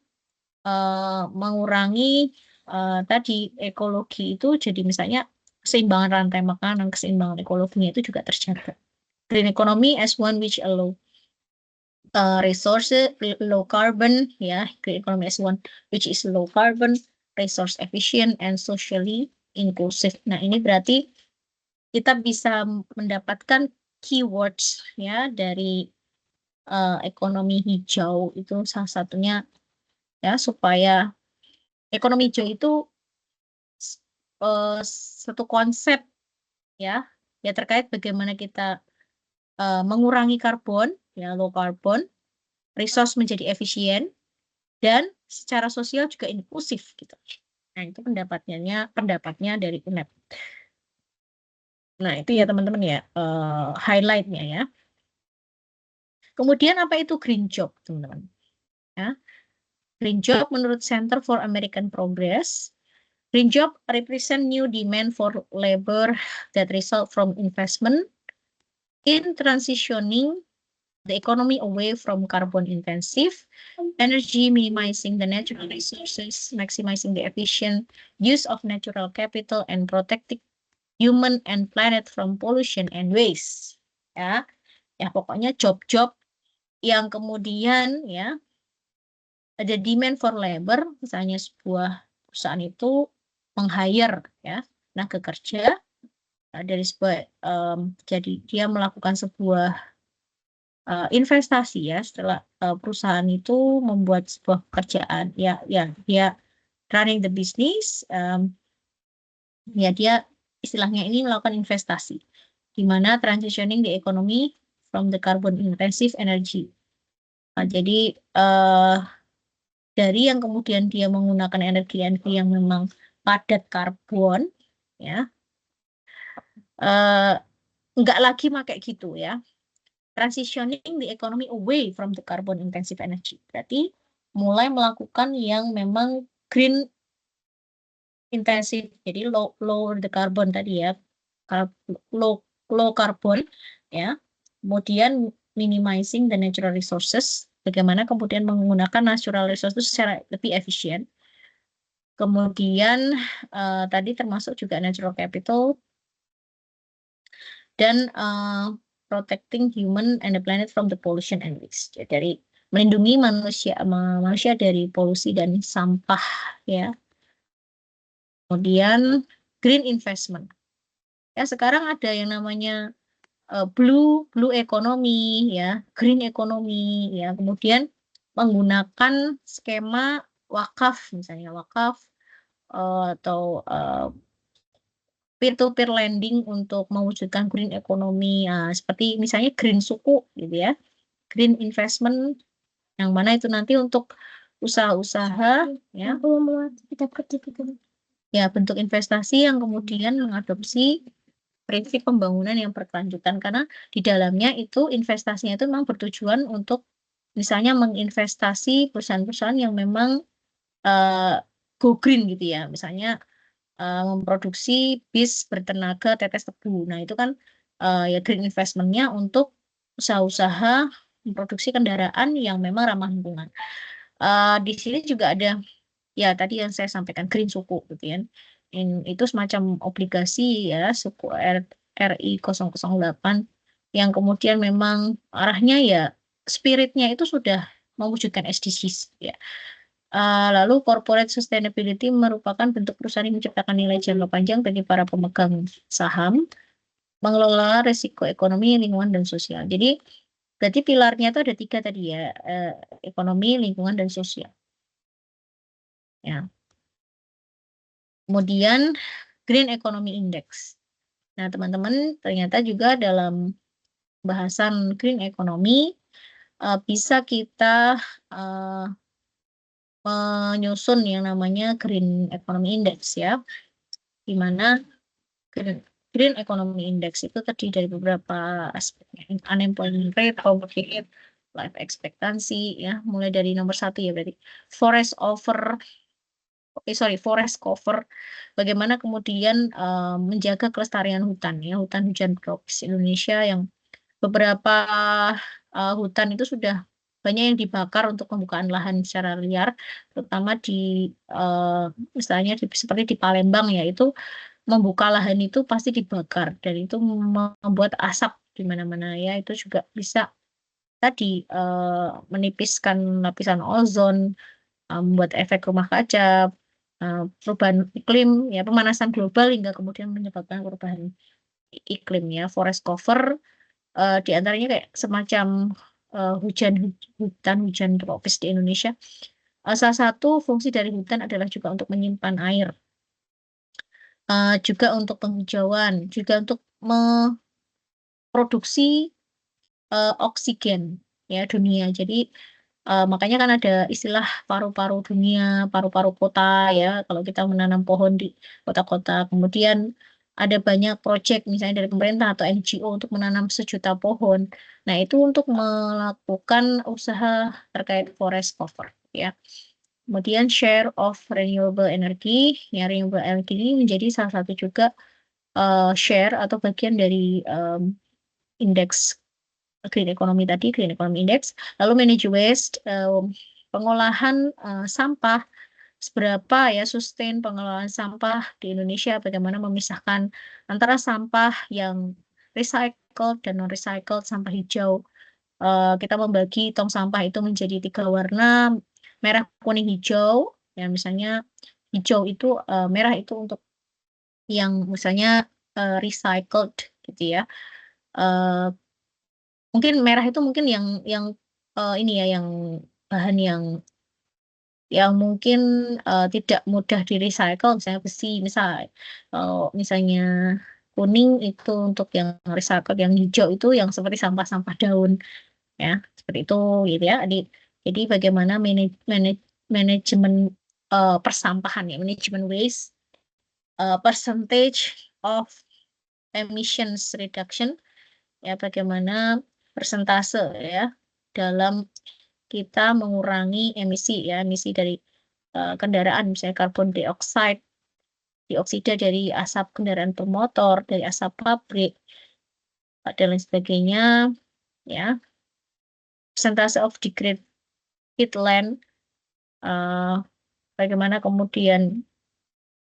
mengurangi tadi ekologi itu, jadi misalnya keseimbangan rantai makanan, keseimbangan ekologinya itu juga terjaga. Green economy as one which allow resources low carbon ya, green economy as one which is low carbon, resource efficient and socially inclusive. Nah, ini berarti kita bisa mendapatkan keywords ya dari ekonomi hijau itu, salah satunya ya, supaya ekonomi hijau itu satu konsep ya terkait bagaimana kita mengurangi karbon ya, low carbon, resource menjadi efisien, dan secara sosial juga inklusif gitu. Nah, itu pendapatnya dari UNEP. Nah, itu ya teman-teman ya, highlight-nya ya. Kemudian apa itu green job, teman-teman? Ya. Green job menurut Center for American Progress, green job represent new demand for labor that result from investment in transitioning the economy away from carbon-intensive energy, minimizing the natural resources, maximizing the efficient use of natural capital, and protecting human and planet from pollution and waste. Ya, pokoknya job-job yang kemudian ya ada demand for labor, misalnya sebuah perusahaan itu meng-hire ya tenaga kerja dari sebuah jadi dia melakukan sebuah investasi ya, setelah perusahaan itu membuat sebuah pekerjaan ya dia running the business, ya dia istilahnya ini melakukan investasi di mana transitioning the economy from the carbon intensive energy. Jadi dari yang kemudian dia menggunakan energi-energi yang memang padat karbon ya, enggak lagi pakai gitu ya. Transitioning the economy away from the carbon intensive energy. Berarti mulai melakukan yang memang green intensive, jadi lower the carbon tadi ya, low carbon ya. Kemudian minimizing the natural resources, bagaimana kemudian menggunakan natural resources secara lebih efisien. Kemudian tadi termasuk juga natural capital dan protecting human and the planet from the pollution and waste. Jadi dari melindungi manusia dari polusi dan sampah ya. Kemudian green investment. Ya, sekarang ada yang namanya blue economy ya, green economy ya. Kemudian menggunakan skema wakaf, misalnya wakaf atau peer-to-peer lending untuk mewujudkan green economy, seperti misalnya green suku gitu ya, green investment, yang mana itu nanti untuk usaha-usaha ya, bentuk investasi yang kemudian mengadopsi prinsip pembangunan yang berkelanjutan, karena di dalamnya itu investasinya itu memang bertujuan untuk misalnya menginvestasi perusahaan-perusahaan yang memang go green gitu ya, misalnya memproduksi bis bertenaga tetes tebu. Nah, itu kan ya green investment-nya untuk usaha-usaha memproduksi kendaraan yang memang ramah lingkungan. Di sini juga ada ya tadi yang saya sampaikan green suku gitu ya. Itu semacam obligasi ya suku RI 008 yang kemudian memang arahnya ya spiritnya itu sudah mewujudkan SDGs ya. Lalu corporate sustainability merupakan bentuk perusahaan yang menciptakan nilai jangka panjang bagi para pemegang saham, mengelola risiko ekonomi, lingkungan, dan sosial. Jadi berarti pilarnya itu ada 3 tadi ya, ekonomi, lingkungan, dan sosial. Ya. Kemudian Green Economy Index. Nah, teman-teman, ternyata juga dalam bahasan green economy bisa kita menyusun yang namanya Green Economy Index ya, di mana Green Economy Index itu terdiri dari beberapa aspek, unemployment rate, poverty rate, life expectancy ya, mulai dari nomor 1 ya berarti forest cover, bagaimana kemudian menjaga kelestarian hutan ya, hutan hujan tropis Indonesia yang beberapa hutan itu sudah banyak yang dibakar untuk pembukaan lahan secara liar, terutama di misalnya seperti di Palembang ya, itu membuka lahan itu pasti dibakar dan itu membuat asap di mana-mana ya, itu juga bisa tadi menipiskan lapisan ozon, membuat efek rumah kaca, perubahan iklim ya, pemanasan global hingga kemudian menyebabkan perubahan iklim ya. Forest cover di antaranya kayak semacam hutan hujan tropis di Indonesia. Salah satu fungsi dari hutan adalah juga untuk menyimpan air, juga untuk penghijauan, juga untuk memproduksi oksigen ya dunia. Jadi makanya kan ada istilah paru-paru dunia, paru-paru kota ya, kalau kita menanam pohon di kota-kota. Kemudian ada banyak proyek misalnya dari pemerintah atau NGO untuk menanam 1 juta pohon. Nah, itu untuk melakukan usaha terkait forest cover ya. Kemudian share of renewable energy, ya renewable energy ini menjadi salah satu juga share atau bagian dari indeks Green Economy tadi, Green Economy Index. Lalu manage waste, pengolahan sampah, seberapa ya sustain pengelolaan sampah di Indonesia, bagaimana memisahkan antara sampah yang recycled dan non-recycled, sampah hijau. Kita membagi tong sampah itu menjadi 3 warna, merah, kuning, hijau. Ya, misalnya hijau itu, merah itu untuk yang misalnya recycled gitu ya. Mungkin merah itu mungkin yang ini ya, yang bahan yang mungkin tidak mudah di recycle, misalnya besi, misalnya kuning itu untuk yang recycle, yang hijau itu yang seperti sampah-sampah daun ya, seperti itu gitu ya. Jadi bagaimana manajemen persampahan ya, manajemen waste, percentage of emissions reduction ya, bagaimana persentase ya dalam kita mengurangi emisi ya, emisi dari kendaraan, misalnya karbon dioksida dari asap kendaraan bermotor, dari asap pabrik, dan lain sebagainya ya. Persentase of degraded land, bagaimana kemudian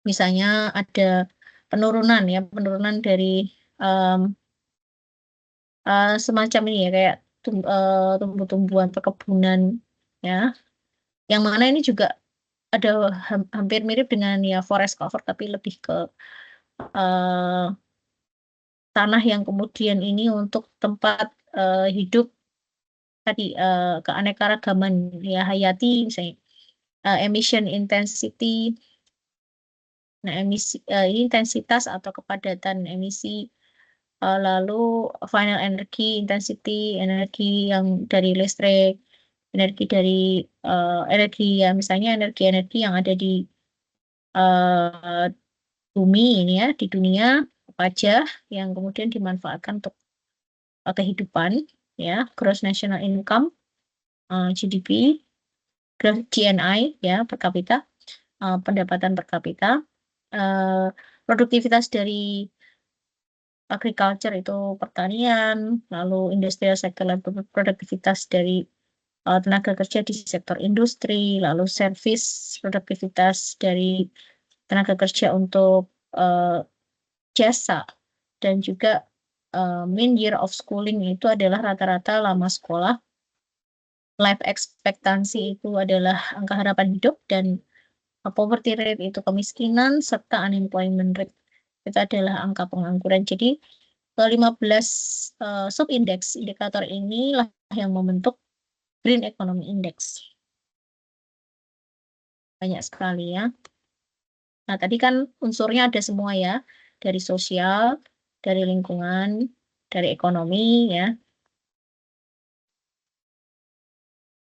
misalnya ada penurunan dari semacam ini ya, kayak tumbuh-tumbuhan perkebunan ya, yang mana ini juga ada hampir mirip dengan ya forest cover, tapi lebih ke tanah yang kemudian ini untuk tempat hidup tadi, keanekaragaman ya hayati, misalnya emission intensity. Nah, ini intensitas atau kepadatan emisi, lalu final energy intensity, energi yang dari listrik, energi dari energi ya, misalnya energi yang ada di bumi ini ya, di dunia apa aja yang kemudian dimanfaatkan untuk kehidupan ya, gross national income, GDP, gross GNI ya per kapita, pendapatan per kapita, produktivitas dari agriculture itu pertanian, lalu industrial sector, produktivitas dari tenaga kerja di sektor industri, lalu service, produktivitas dari tenaga kerja untuk jasa, dan juga mean year of schooling itu adalah rata-rata lama sekolah, life expectancy itu adalah angka harapan hidup, dan poverty rate itu kemiskinan, serta unemployment rate itu adalah angka pengangguran. Jadi 15 subindeks indikator inilah yang membentuk Green Economy Index. Banyak sekali ya. Nah, tadi kan unsurnya ada semua ya, dari sosial, dari lingkungan, dari ekonomi ya.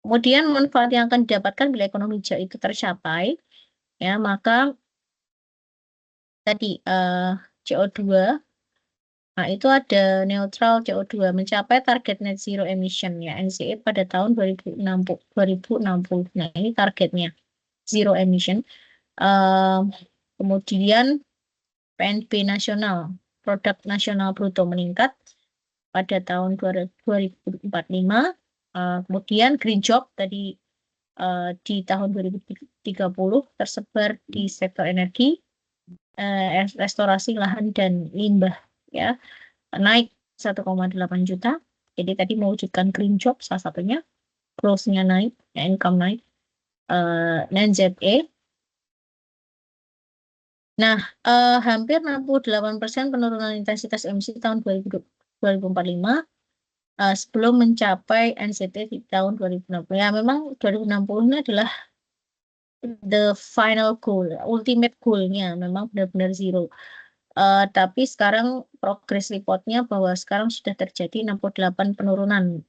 Kemudian manfaat yang akan didapatkan bila ekonomi hijau itu tercapai, ya maka tadi CO2, nah itu ada neutral CO2 mencapai target net zero emission ya NZE pada tahun 2060. Nah ini targetnya zero emission. Kemudian PNB nasional, produk nasional bruto meningkat pada tahun 2045. Kemudian green job tadi di tahun 2030 tersebar di sektor energi, restorasi lahan dan limbah ya, naik 1,8 juta. Jadi tadi mewujudkan green job salah satunya, growth-nya naik, ya, income naik, NZE. Nah, hampir 68% penurunan intensitas emisi tahun 2045 sebelum mencapai NZE di tahun 2060. Ya, memang 2060 ini adalah the final goal, ultimate goal-nya, memang benar-benar zero. Tapi sekarang progress report-nya bahwa sekarang sudah terjadi 68 penurunan.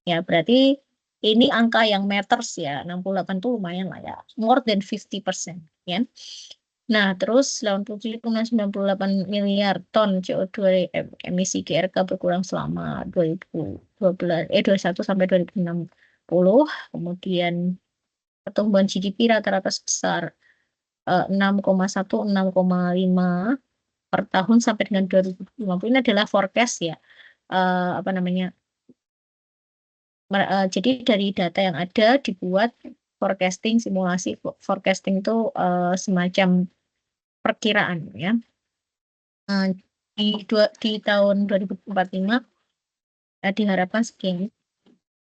Ya, berarti ini angka yang matters ya, 68 itu lumayan lah ya, more than 50%. Ya. Nah, terus 97,98 miliar ton CO2 emisi GRK berkurang selama 21 sampai 2060. Kemudian pertumbuhan GDP rata-rata sebesar 6,1-6,5 per tahun sampai dengan 2050. Ini adalah forecast ya. Apa namanya? Jadi dari data yang ada dibuat forecasting, simulasi forecasting itu semacam perkiraan ya. Di tahun 2045 diharapkan segini.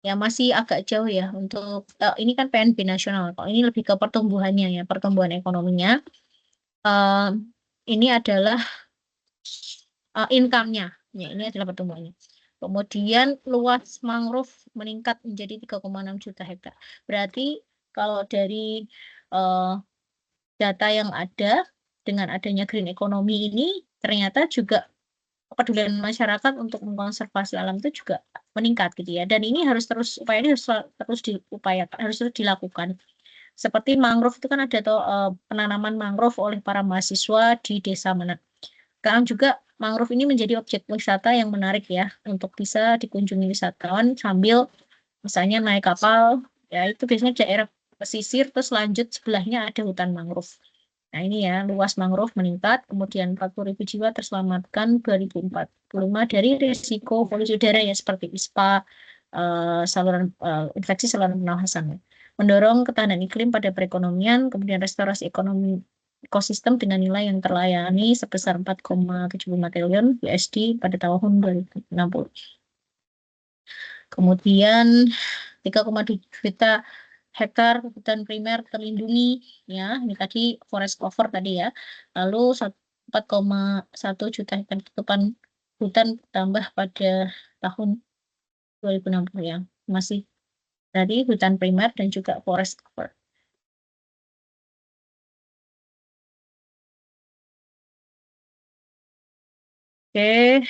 Ya masih agak jauh ya untuk ini kan PNB nasional. Kalau ini lebih ke pertumbuhannya ya, pertumbuhan ekonominya. Ini adalah income-nya. Ya, ini adalah pertumbuhannya. Kemudian luas mangrove meningkat menjadi 3,6 juta hektar. Berarti kalau dari data yang ada dengan adanya green economy ini ternyata juga kepedulian masyarakat untuk mengkonservasi alam itu juga meningkat gitu ya. Dan ini harus terus harus diupayakan, harus terus dilakukan. Seperti mangrove itu kan ada penanaman mangrove oleh para mahasiswa di desa mana. Sekarang juga mangrove ini menjadi objek wisata yang menarik ya untuk bisa dikunjungi wisatawan sambil misalnya naik kapal ya, itu biasanya daerah pesisir terus lanjut sebelahnya ada hutan mangrove. Nah ini ya, luas mangrove meningkat, kemudian 40.000 jiwa terselamatkan 2045 dari risiko polusi udara ya seperti ISPA, infeksi saluran pernafasan. Mendorong ketahanan iklim pada perekonomian, kemudian restorasi ekonomi ekosistem dengan nilai yang terlayani sebesar 4,75 triliun USD pada tahun 2060. Kemudian 3,2 juta hektar hutan primer terlindungi ya, ini tadi forest cover tadi ya. Lalu 4,1 juta hektar tutupan hutan tambah pada tahun 2060 ya. Masih dari hutan primer dan juga forest cover. Oke.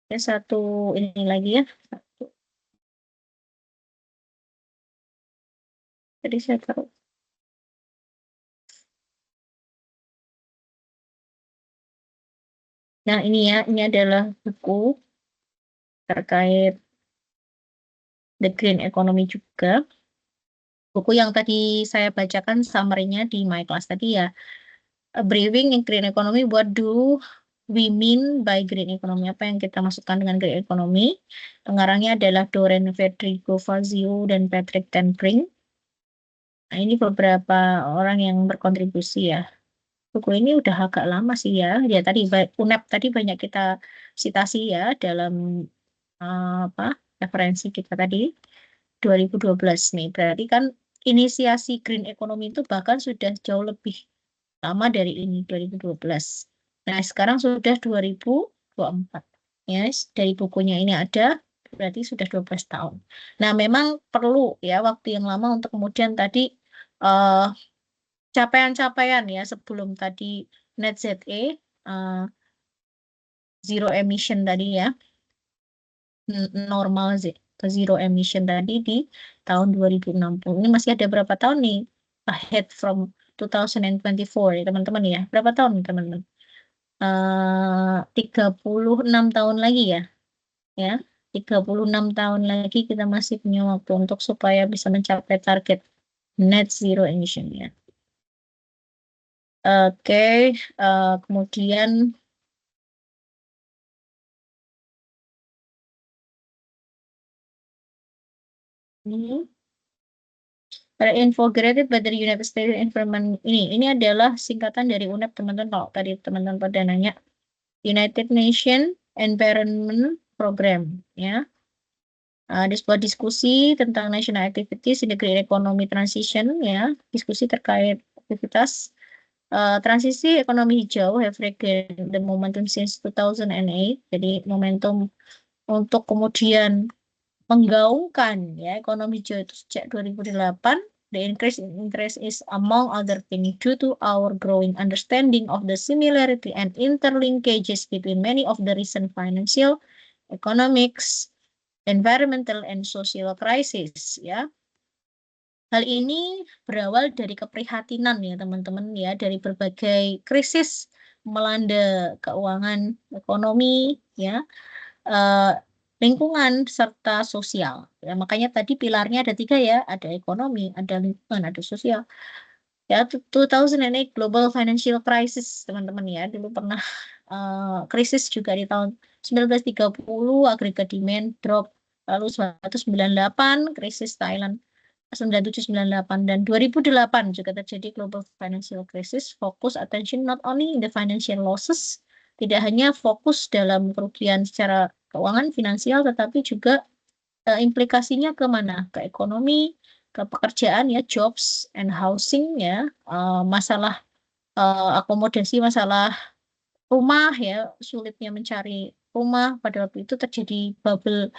Ada satu ini lagi ya. Jadi saya taruh. Nah ini ya, ini adalah buku terkait The Green Economy juga. Buku yang tadi saya bacakan summary-nya di My Class tadi ya. A briefing in Green Economy, what do we mean by Green Economy? Apa yang kita maksudkan dengan Green Economy? Pengarangnya adalah Doren Federico Fazio dan Patrick Ten Brink. Nah, ini beberapa orang yang berkontribusi ya. Buku ini udah agak lama sih ya. Ya tadi UNEP tadi banyak kita citasi ya dalam referensi kita tadi 2012 nih. Berarti kan inisiasi Green Economy itu bahkan sudah jauh lebih lama dari ini 2012. Nah, sekarang sudah 2024. Yes, dari bukunya ini ada berarti sudah 12 tahun. Nah, memang perlu ya waktu yang lama untuk kemudian tadi capaian-capaian ya sebelum tadi net ZE zero emission tadi ya, normal ke zero emission tadi di tahun 2060. Ini masih ada berapa tahun nih ahead from 2024 ya teman-teman ya. Berapa tahun teman-teman? 36 tahun lagi ya. Ya, 36 tahun lagi kita masih punya waktu untuk supaya bisa mencapai target net zero emission ya. Oke, kemudian ini ada infographic by the United States Environment ini adalah singkatan dari UNEP teman-teman. Kalau tadi teman-teman pada nanya United Nations Environment Program ya. Ada sebuah diskusi tentang national activities in the green economy transition ya, diskusi terkait aktivitas transisi ekonomi hijau have regained the momentum since 2008. Jadi momentum untuk kemudian menggaungkan ya ekonomi hijau itu sejak 2008. The increase in interest is among other things due to our growing understanding of the similarity and interlinkages between many of the recent financial, economics, environmental and social crisis ya. Hal ini berawal dari keprihatinan ya teman-teman ya, dari berbagai krisis melanda keuangan, ekonomi ya, lingkungan serta sosial. Ya, makanya tadi pilarnya ada 3 ya, ada ekonomi, ada lingkungan, ada sosial. Ya, 2008 Global Financial Crisis teman-teman ya, dulu pernah krisis juga di tahun 1930, aggregate demand drop, lalu 1998 krisis Thailand 9798 dan 2008 juga terjadi global financial crisis. Fokus attention not only in the financial losses, tidak hanya fokus dalam kerugian secara keuangan finansial, tetapi juga implikasinya ke mana? Ke ekonomi, ke pekerjaan ya, jobs and housing ya, masalah akomodasi, masalah rumah ya, sulitnya mencari rumah. Pada waktu itu terjadi bubble,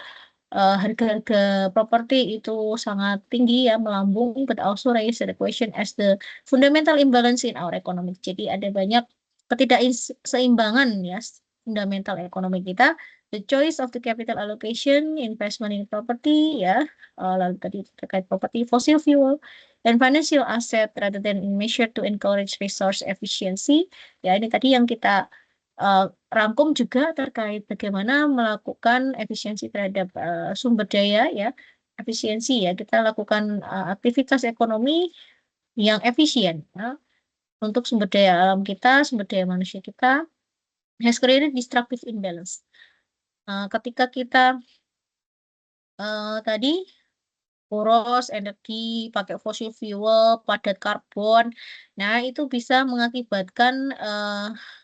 harga-harga properti itu sangat tinggi ya, melambung, but also raise the question as the fundamental imbalance in our economy. Jadi ada banyak ketidakseimbangan ya fundamental ekonomi kita. The choice of the capital allocation, investment in property ya, lalu tadi terkait property, fossil fuel, and financial asset rather than measure to encourage resource efficiency. Ya, ini tadi yang kita rangkum juga terkait bagaimana melakukan efisiensi terhadap sumber daya ya, efisiensi ya, kita lakukan aktivitas ekonomi yang efisien ya, untuk sumber daya alam kita, sumber daya manusia kita, has created destructive imbalance. Ketika kita tadi boros energi, pakai fossil fuel, padat karbon, nah itu bisa mengakibatkan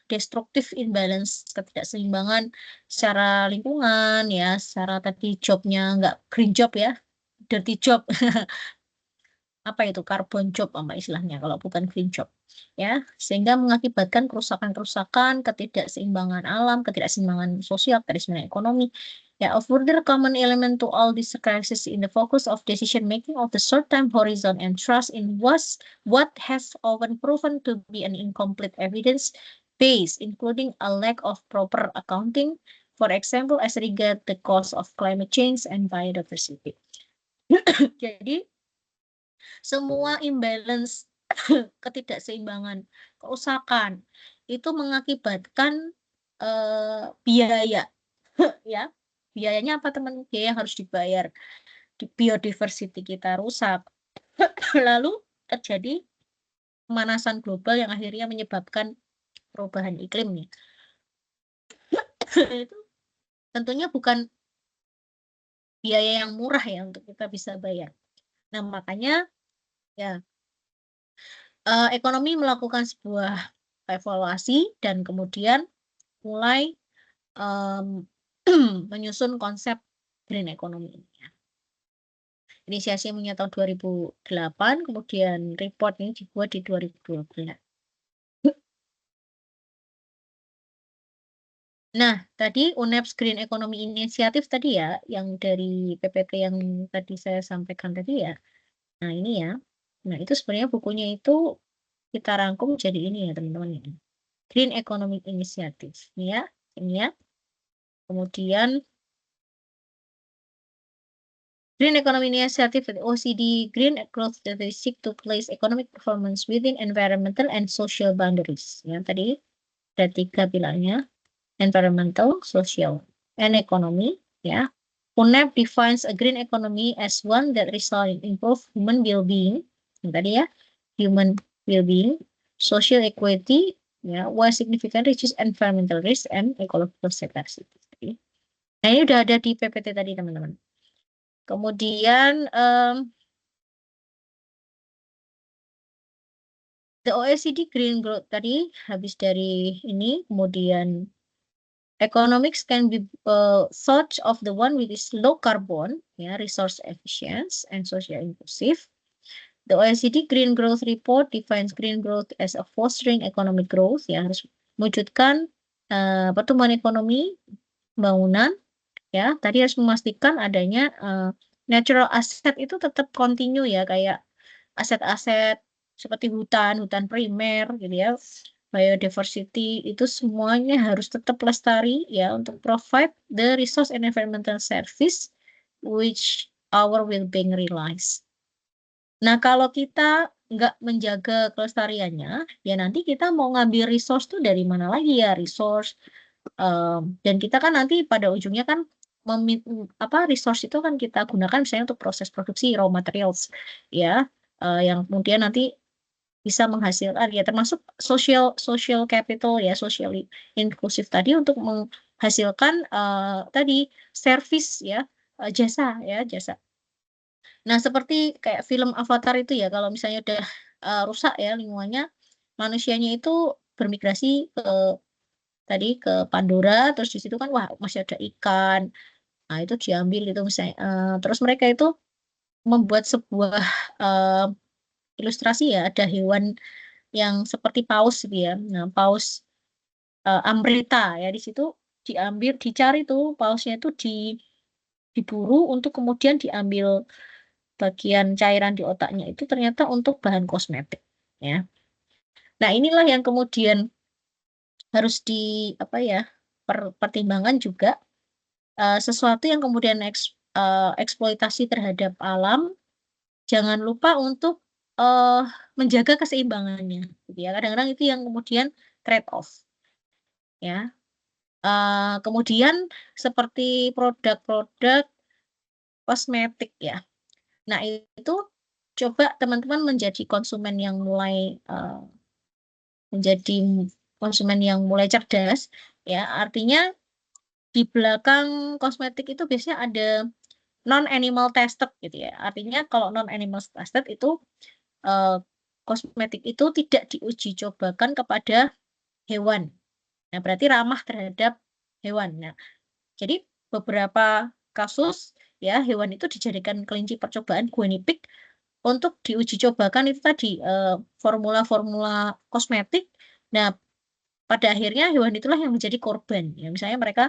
destructive imbalance, ketidakseimbangan secara lingkungan ya, secara tadi jobnya nggak green job ya, dirty job. Apa itu carbon job apa istilahnya kalau bukan green job ya, sehingga mengakibatkan kerusakan-kerusakan, ketidakseimbangan alam, ketidakseimbangan sosial, ketidakseimbangan ekonomi. A further common element to all these crises in the focus of decision making of the short-time horizon and trust in what has often proven to be an incomplete evidence base, including a lack of proper accounting, for example, as regard the cause of climate change and biodiversity. Jadi semua imbalance, ketidakseimbangan, kerusakan itu mengakibatkan biaya ya. Biayanya apa teman? Biaya yang harus dibayar. Di biodiversity kita rusak. Lalu terjadi pemanasan global yang akhirnya menyebabkan perubahan iklim nih. Itu tentunya bukan biaya yang murah ya untuk kita bisa bayar. Nah, makanya ya ekonomi melakukan sebuah evaluasi dan kemudian mulai menyusun konsep green economy ini. Inisiasinya tahun 2008, kemudian report ini dibuat di 2012. Nah, tadi UNEP Green Economy Initiative tadi ya, yang dari PPT yang tadi saya sampaikan tadi ya. Nah, ini ya. Nah, itu sebenarnya bukunya itu kita rangkum jadi ini ya teman-teman ya. Green Economic Initiative ini ya, ini ya. Kemudian Green Economy Initiative at OECD Green Growth Strategy seek to place economic performance within environmental and social boundaries. Ya, tadi ada 3 pilarnya, environmental, social, and economy. Ya, UNEP defines a green economy as one that results in improved human well-being. Tadi ya, human well-being, social equity, ya, while significant reduces environmental risk and ecological security. Nah, ini udah ada di PPT tadi teman-teman. Kemudian the OECD Green Growth tadi habis dari ini, kemudian economics can be thought of the one with is low carbon, ya, resource efficient and social inclusive. The OECD Green Growth Report defines green growth as a fostering economic growth, ya, harus mewujudkan pertumbuhan ekonomi, pembangunan, ya, tadi harus memastikan adanya natural asset itu tetap continue ya, kayak aset-aset seperti hutan primer gitu ya, biodiversity itu semuanya harus tetap lestari ya untuk provide the resource and environmental service which our well-being relies. Nah, kalau kita nggak menjaga kelestariannya, ya nanti kita mau ngambil resource tuh dari mana lagi ya resource. Dan kita kan nanti pada ujungnya kan resource itu kan kita gunakan misalnya untuk proses produksi raw materials ya, yang kemudian nanti bisa menghasilkan ya termasuk social capital ya, socially inclusive tadi untuk menghasilkan tadi service ya, jasa. Nah, seperti kayak film Avatar itu ya, kalau misalnya udah rusak ya lingkungannya, manusianya itu bermigrasi tadi ke Pandora, terus di situ kan wah masih ada ikan. Nah, itu diambil itu misalnya. Terus mereka itu membuat sebuah ilustrasi ya, ada hewan yang seperti paus gitu ya. Nah, paus Amrita ya, di situ diambil, dicari tuh pausnya itu diburu untuk kemudian diambil bagian cairan di otaknya itu ternyata untuk bahan kosmetik ya. Nah, inilah yang kemudian harus pertimbangan juga sesuatu yang kemudian eksploitasi terhadap alam, jangan lupa untuk menjaga keseimbangannya gitu ya. Kadang-kadang itu yang kemudian trade off ya. Kemudian seperti produk-produk kosmetik ya. Nah, itu coba teman-teman menjadi konsumen yang mulai menjadi konsumen yang mulai cerdas ya. Artinya di belakang kosmetik itu biasanya ada non-animal tested gitu ya. Artinya kalau non-animal tested itu kosmetik itu tidak diuji cobakan kepada hewan. Nah, berarti ramah terhadap hewan. Nah, jadi beberapa kasus ya hewan itu dijadikan kelinci percobaan guinea pig untuk diuji cobakan itu tadi formula-formula kosmetik. Nah, pada akhirnya hewan itulah yang menjadi korban. Ya, misalnya mereka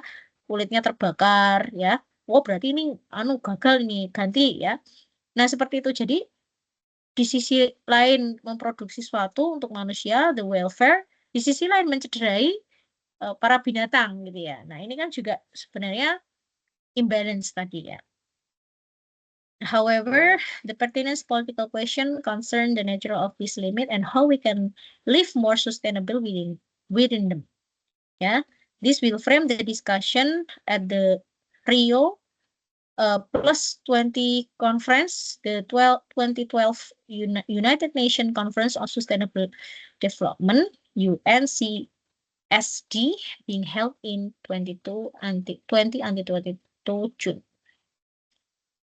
kulitnya terbakar ya. Oh, berarti ini gagal ini, ganti ya. Nah, seperti itu. Jadi di sisi lain memproduksi sesuatu untuk manusia, the welfare, di sisi lain mencederai para binatang gitu ya. Nah, ini kan juga sebenarnya imbalance tadi ya. However, the pertinent political question concern the nature of this limit and how we can live more sustainable within them. Yeah, this will frame the discussion at the Rio +20 conference, the 2012 United Nations Conference on Sustainable Development (UNCSD) being held in 20 until 22 June.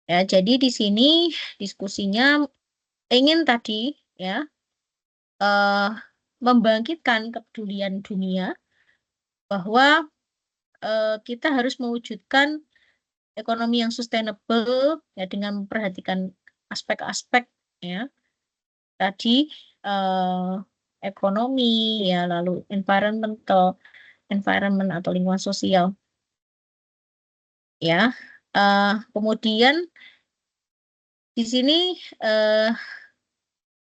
Ya, jadi di sini diskusinya ingin tadi ya membangkitkan kepedulian dunia bahwa kita harus mewujudkan ekonomi yang sustainable ya dengan memperhatikan aspek-aspek ya tadi ekonomi ya, lalu environment atau lingkungan sosial ya. Kemudian di sini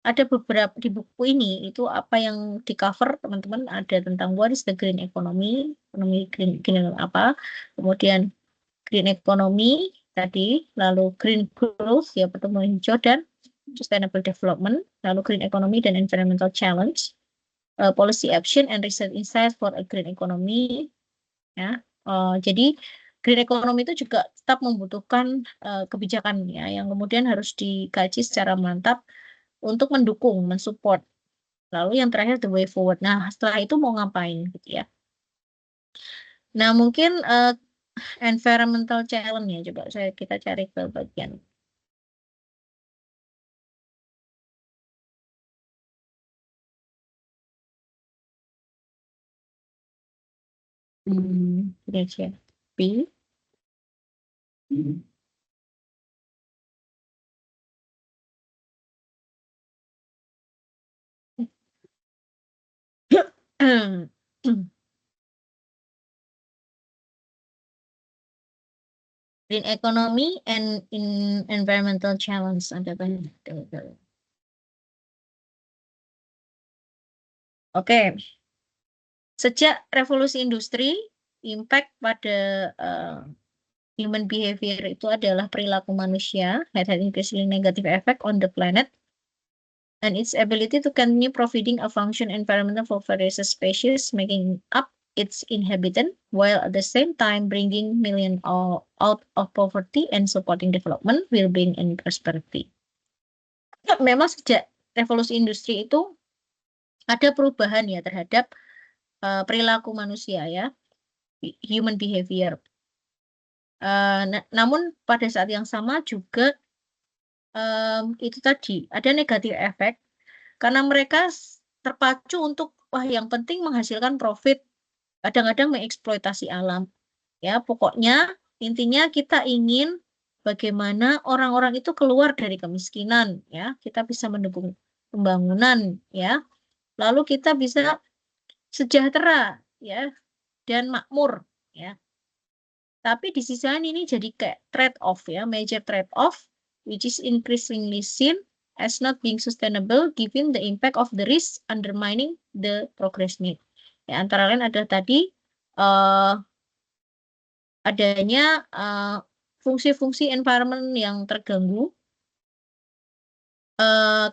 ada beberapa di buku ini itu apa yang di cover teman-teman, ada tentang what is the green economy, ekonomi green apa, kemudian green economy tadi, lalu green growth ya pertumbuhan hijau dan sustainable development, lalu green economy dan environmental challenge, policy action and research insight for a green economy ya. Jadi green economy itu juga tetap membutuhkan kebijakan ya yang kemudian harus dikaji secara mantap untuk mendukung, mensupport. Lalu yang terakhir the way forward. Nah, setelah itu mau ngapain gitu ya. Nah, mungkin environmental challenge ya, coba kita cari ke bagian. Ini aja. B. Green economy and in environmental challenge ada banyak. Oke. Sejak revolusi industri, impact pada human behavior itu adalah perilaku manusia had increasingly negative effect on the planet and its ability to continue providing a function environment for various species, making up its inhabitant while at the same time bringing millions out of poverty and supporting development, well-being, and prosperity. Memang sejak revolusi industri itu ada perubahan ya terhadap perilaku manusia ya, human behavior. Namun pada saat yang sama juga itu tadi ada negatif efek karena mereka terpacu untuk wah yang penting menghasilkan profit, kadang-kadang mengeksploitasi alam. Ya, pokoknya intinya kita ingin bagaimana orang-orang itu keluar dari kemiskinan ya, kita bisa mendukung pembangunan ya. Lalu kita bisa sejahtera ya dan makmur ya. Tapi di sisi lain ini jadi kayak trade-off ya, major trade-off which is increasingly seen as not being sustainable given the impact of the risk undermining the progress need. Ya, antara lain ada tadi adanya fungsi-fungsi environment yang terganggu.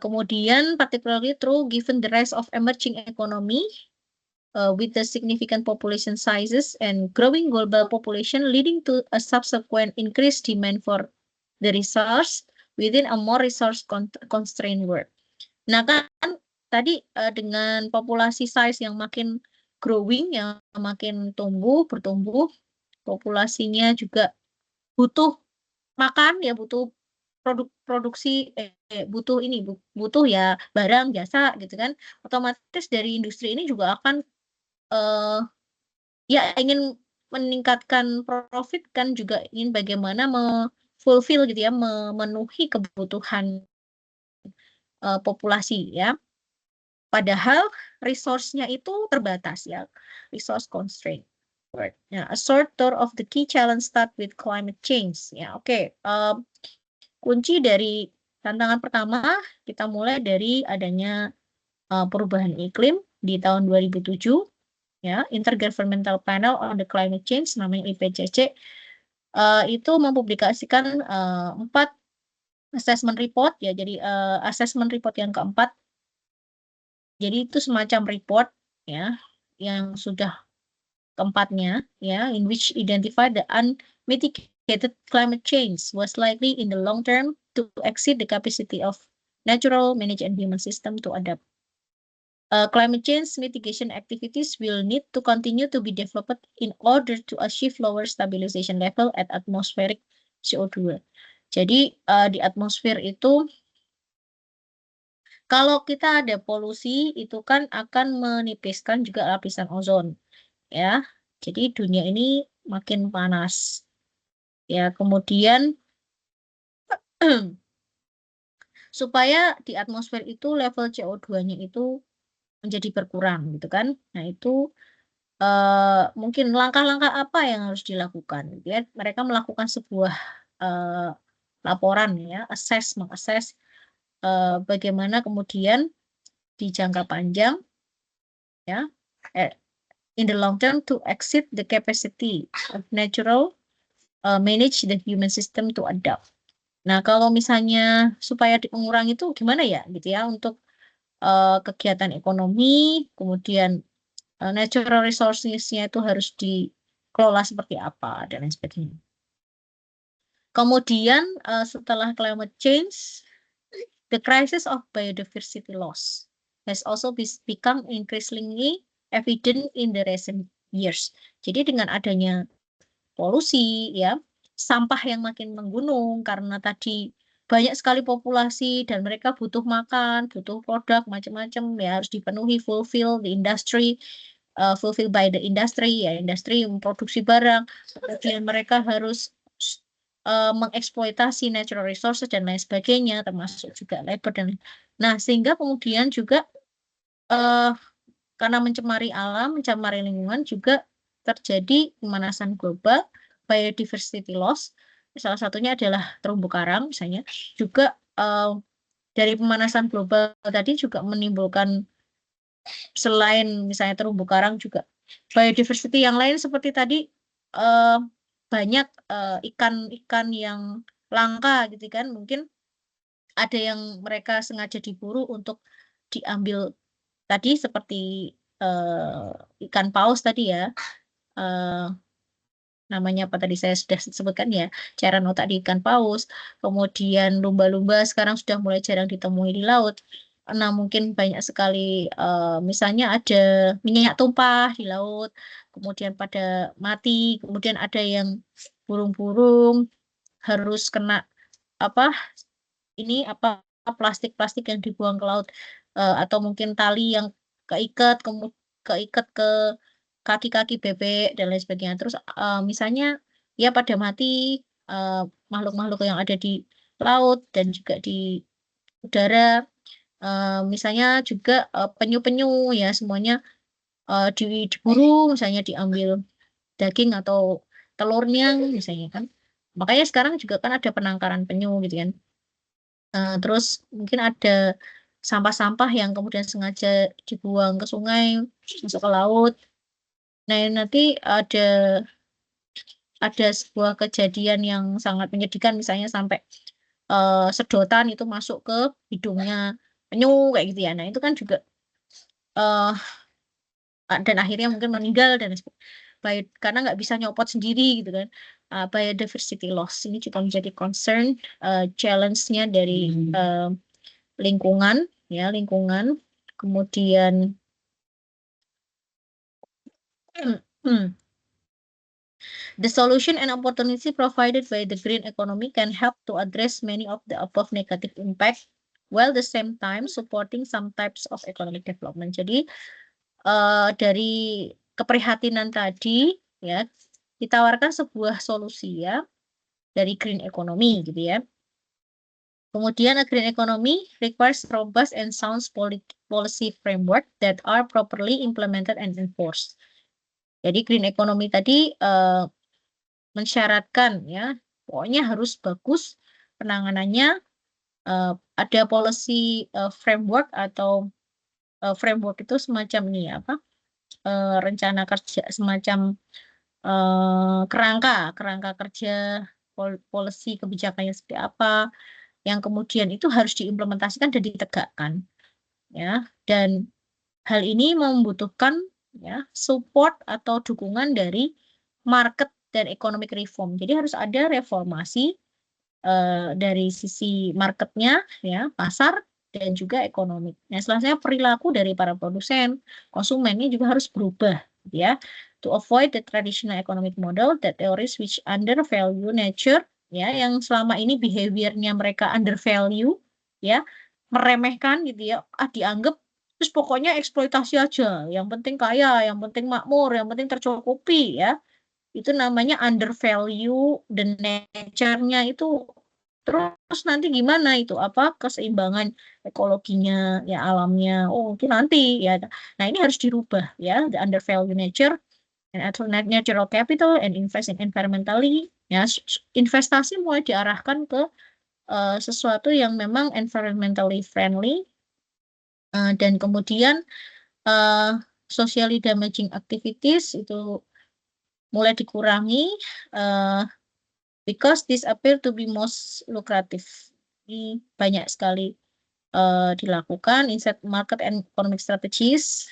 Kemudian particularly true given the rise of emerging economy with the significant population sizes and growing global population leading to a subsequent increased demand for the resource within a more resource constrained world. Nah kan tadi dengan populasi size yang makin growing, yang makin bertumbuh, populasinya juga butuh makan ya, butuh produksi butuh ya barang jasa gitu kan, otomatis dari industri ini juga akan ya ingin meningkatkan profit kan, juga ingin bagaimana fulfill gitu ya, memenuhi kebutuhan populasi ya. Padahal resource-nya itu terbatas ya, resource constraint. Right. Nah, a sort of the key challenge start with climate change. Ya, oke. Kunci dari tantangan pertama kita mulai dari adanya perubahan iklim di tahun 2007. Ya, Intergovernmental Panel on the Climate Change namanya IPCC itu mempublikasikan 4 assessment report ya. Jadi assessment report yang keempat. Jadi itu semacam report ya yang sudah keempatnya ya, in which identify the unmitigated climate change was likely in the long term to exceed the capacity of natural, managed, and human system to adapt. Climate change mitigation activities will need to continue to be developed in order to achieve lower stabilization level at atmospheric CO2. Jadi di atmosfer itu kalau kita ada polusi itu kan akan menipiskan juga lapisan ozon ya. Jadi dunia ini makin panas. Ya, kemudian supaya di atmosfer itu level CO2-nya itu menjadi berkurang gitu kan. Nah, itu mungkin langkah-langkah apa yang harus dilakukan. Ya, mereka melakukan sebuah laporan ya, mengakses bagaimana kemudian di jangka panjang ya in the long term to exceed the capacity of natural manage the human system to adapt. Nah, kalau misalnya supaya mengurangi itu gimana ya gitu ya untuk kegiatan ekonomi, kemudian natural resources-nya itu harus dikelola seperti apa dan lain sebagainya. Kemudian setelah climate change, the crisis of biodiversity loss has also become increasingly evident in the recent years. Jadi dengan adanya polusi, ya, sampah yang makin menggunung karena tadi banyak sekali populasi dan mereka butuh makan, butuh produk macam-macam, ya harus dipenuhi, fulfill the industry, fulfill by the industry, ya industri memproduksi barang, kemudian mereka harus mengeksploitasi natural resources dan lain sebagainya, termasuk juga labor dan nah sehingga kemudian juga karena mencemari alam, mencemari lingkungan juga terjadi pemanasan global, biodiversity loss. Salah satunya adalah terumbu karang misalnya. Juga dari pemanasan global tadi juga menimbulkan selain misalnya terumbu karang juga biodiversity yang lain seperti tadi banyak ikan-ikan yang langka gitu kan, mungkin ada yang mereka sengaja diburu untuk diambil tadi seperti ikan paus tadi ya, namanya apa tadi saya sudah sebutkan ya, cairan otak di ikan paus, kemudian lumba-lumba sekarang sudah mulai jarang ditemui di laut. Nah mungkin banyak sekali misalnya ada minyak tumpah di laut, kemudian pada mati, kemudian ada yang burung-burung harus kena apa plastik-plastik yang dibuang ke laut, atau mungkin tali yang keikat ke kaki-kaki bebek dan lain sebagainya. Terus misalnya ya pada mati makhluk-makhluk yang ada di laut dan juga di udara, misalnya juga penyu-penyu ya semuanya diburu, misalnya diambil daging atau telurnya misalnya kan. Makanya sekarang juga kan ada penangkaran penyu gitu kan. Terus mungkin ada sampah-sampah yang kemudian sengaja dibuang ke sungai, masuk ke laut. Nah, nanti ada sebuah kejadian yang sangat menyedihkan, misalnya sampai sedotan itu masuk ke hidungnya penyu kayak gitu ya. Nah, itu kan juga dan akhirnya mungkin meninggal dan baik karena nggak bisa nyopot sendiri gitu kan. Biodiversity loss ini juga menjadi concern, challenge-nya dari lingkungan ya, lingkungan. Kemudian the solution and opportunity provided by the green economy can help to address many of the above negative impact while the same time supporting some types of economic development. Jadi dari keprihatinan tadi ya ditawarkan sebuah solusi ya dari green economy gitu ya. Kemudian a green economy requires robust and sound policy framework that are properly implemented and enforced. Jadi green economy tadi mensyaratkan ya, pokoknya harus bagus penanganannya, ada policy framework atau framework itu semacam ini apa? Rencana kerja semacam kerangka kerja policy kebijakannya seperti apa yang kemudian itu harus diimplementasikan dan ditegakkan ya, dan hal ini membutuhkan ya support atau dukungan dari market dan economic reform. Jadi harus ada reformasi dari sisi marketnya ya, pasar dan juga ekonomi. Nah, selanjutnya perilaku dari para produsen, konsumennya juga harus berubah ya, to avoid the traditional economic model that theories which undervalue nature ya, yang selama ini behaviornya mereka undervalue ya, meremehkan gitu ya, dianggap terus pokoknya eksploitasi aja, yang penting kaya, yang penting makmur, yang penting tercukupi ya. Itu namanya undervalue the nature-nya itu. Terus nanti gimana itu apa keseimbangan ekologinya ya, alamnya, oh itu nanti ya. Nah ini harus dirubah ya, the undervalue nature and natural capital and invest in environmentally ya, investasi mulai diarahkan ke sesuatu yang memang environmentally friendly, dan kemudian socially damaging activities itu mulai dikurangi, because this appear to be most lucrative. Ini banyak sekali dilakukan inside market and economic strategies.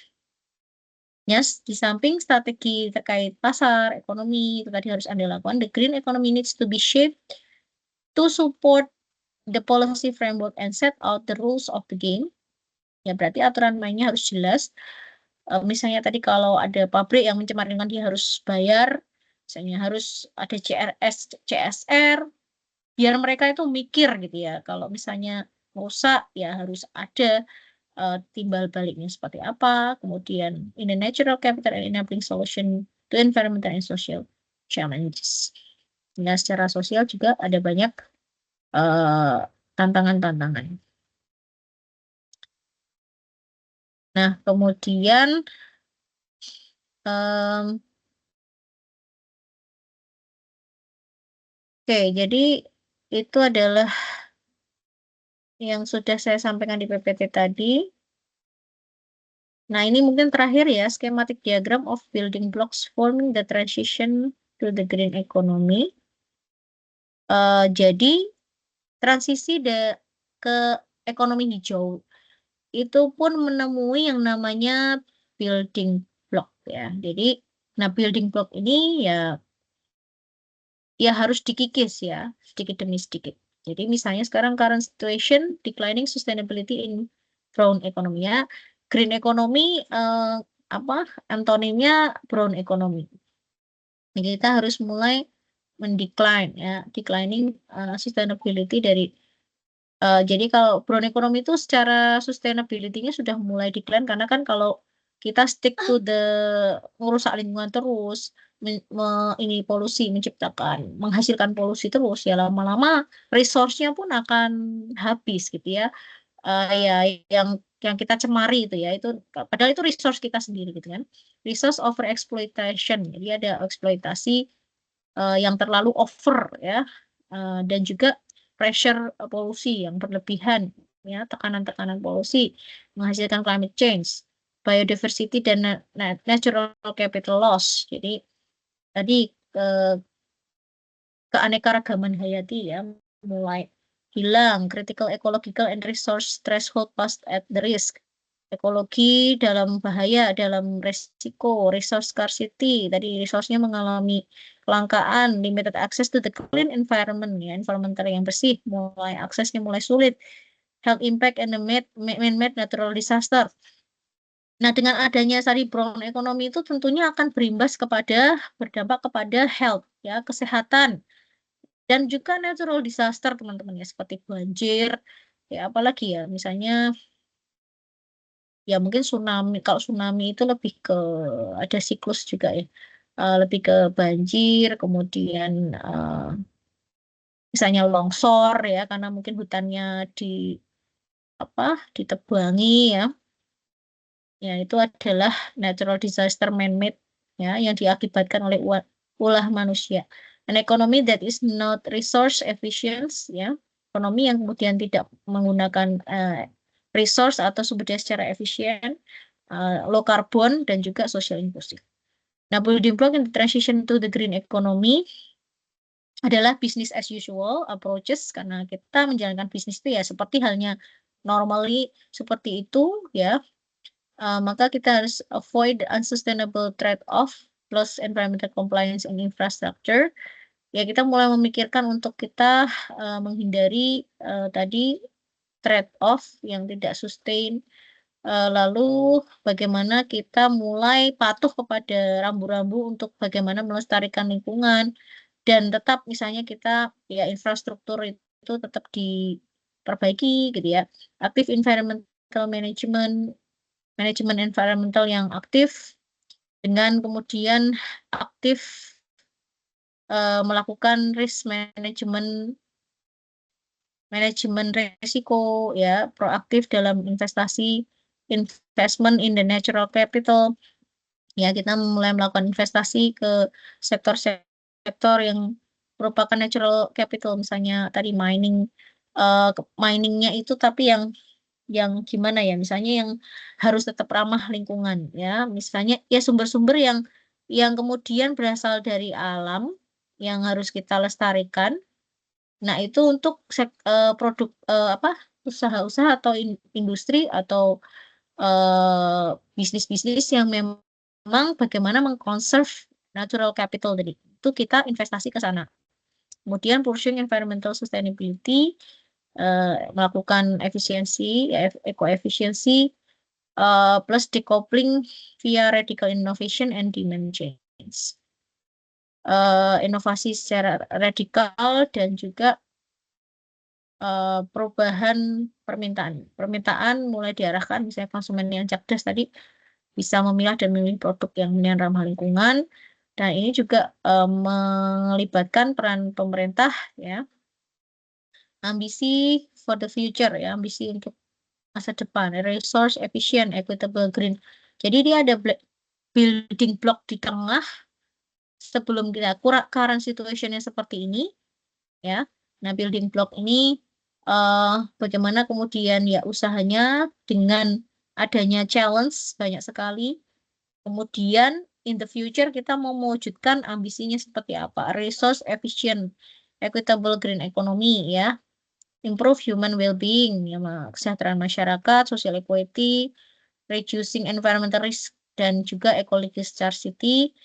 Yes, di samping strategi terkait pasar, ekonomi, itu tadi harus Anda lakukan. The green economy needs to be shaped to support the policy framework and set out the rules of the game. Ya, berarti aturan mainnya harus jelas. Misalnya tadi kalau ada pabrik yang mencemar lingkungan, dia harus bayar. Misalnya harus ada CRS, CSR, biar mereka itu mikir gitu ya. Kalau misalnya rusak, ya harus ada timbal baliknya seperti apa, kemudian in the natural capital and enabling solution to environmental and social challenges. Ya, secara sosial juga ada banyak tantangan-tantangan. Nah, kemudian oke, jadi itu adalah yang sudah saya sampaikan di PPT tadi. Nah, ini mungkin terakhir ya, schematic diagram of building blocks forming the transition to the green economy. Jadi, transisi ke ekonomi hijau itu pun menemui yang namanya building block ya. Jadi, nah building block ini ya harus dikikis ya, sedikit demi sedikit. Jadi, misalnya sekarang current situation, declining sustainability in brown economy ya. Green economy, antonimnya brown economy. Jadi kita harus mulai mendecline ya, declining sustainability dari jadi kalau brown economy itu secara sustainability-nya sudah mulai decline, karena kan kalau kita stick to the merusak lingkungan terus, ini polusi, menghasilkan polusi terus, ya lama-lama resource-nya pun akan habis gitu ya. Ya yang kita cemari itu ya, itu padahal itu resource kita sendiri gitu kan. Resource over exploitation, jadi ada eksploitasi yang terlalu over ya, dan juga pressure polusi yang berlebihan ya, tekanan-tekanan polusi menghasilkan climate change, biodiversity dan natural capital loss. Jadi tadi keanekaragaman hayati ya mulai hilang, critical ecological and resource threshold passed at the risk. Ekologi dalam bahaya, dalam resiko, resource scarcity, tadi resource-nya mengalami kelangkaan, limited access to the clean environment, ya, environmental yang bersih, aksesnya mulai sulit, health impact and the man-made natural disaster. Nah, dengan adanya tadi brown economy itu tentunya akan berdampak kepada health, ya, kesehatan, dan juga natural disaster, teman-teman, ya, seperti banjir, ya, apalagi ya, misalnya ya mungkin tsunami. Kalau tsunami itu lebih ke ada siklus juga ya, lebih ke banjir, kemudian misalnya longsor ya, karena mungkin hutannya ditebangi ya itu adalah natural disaster man-made ya, yang diakibatkan oleh ulah manusia. An economy that is not resource efficient ya, ekonomi yang kemudian tidak menggunakan resource atau sumber daya secara efisien, low carbon, dan juga social inclusive. Nah, building block in the transition to the green economy adalah business as usual approaches, karena kita menjalankan bisnis itu ya seperti halnya normally seperti itu ya. Maka kita harus avoid unsustainable trade-off, loss environmental compliance and infrastructure. Ya, kita mulai memikirkan untuk kita menghindari tadi trade-off yang tidak sustain. Lalu bagaimana kita mulai patuh kepada rambu-rambu untuk bagaimana melestarikan lingkungan, dan tetap misalnya kita ya infrastruktur itu tetap diperbaiki gitu ya. Aktif environmental management environmental yang aktif, dengan kemudian aktif melakukan risk management risiko ya, proaktif dalam investment in the natural capital ya, kita mulai melakukan investasi ke sektor-sektor yang merupakan natural capital, misalnya tadi mining, miningnya itu tapi yang gimana ya, misalnya yang harus tetap ramah lingkungan ya, misalnya ya sumber-sumber yang kemudian berasal dari alam yang harus kita lestarikan. Nah, itu untuk produk usaha-usaha atau industri atau bisnis-bisnis yang memang bagaimana mengkonserv natural capital tadi. Itu kita investasi ke sana. Kemudian pursuing environmental sustainability, melakukan efisiensi, eco-efficiency, plus decoupling via radical innovation and demand change. Inovasi secara radikal dan juga perubahan permintaan. Permintaan mulai diarahkan, misalnya konsumen yang cerdas tadi bisa memilah dan memilih produk yang ramah lingkungan. Dan ini juga melibatkan peran pemerintah ya. Ambisi for the future ya, ambisi untuk masa depan, resource efficient, equitable, green. Jadi dia ada building block di tengah sebelum kita current situationnya seperti ini ya. Nah, building block ini bagaimana kemudian ya usahanya dengan adanya challenge banyak sekali. Kemudian in the future kita mau mewujudkan ambisinya seperti apa? Resource efficient, equitable, green economy ya. Improve human well-being, ya, kesejahteraan masyarakat, social equity, reducing environmental risk, dan juga ecological scarcity,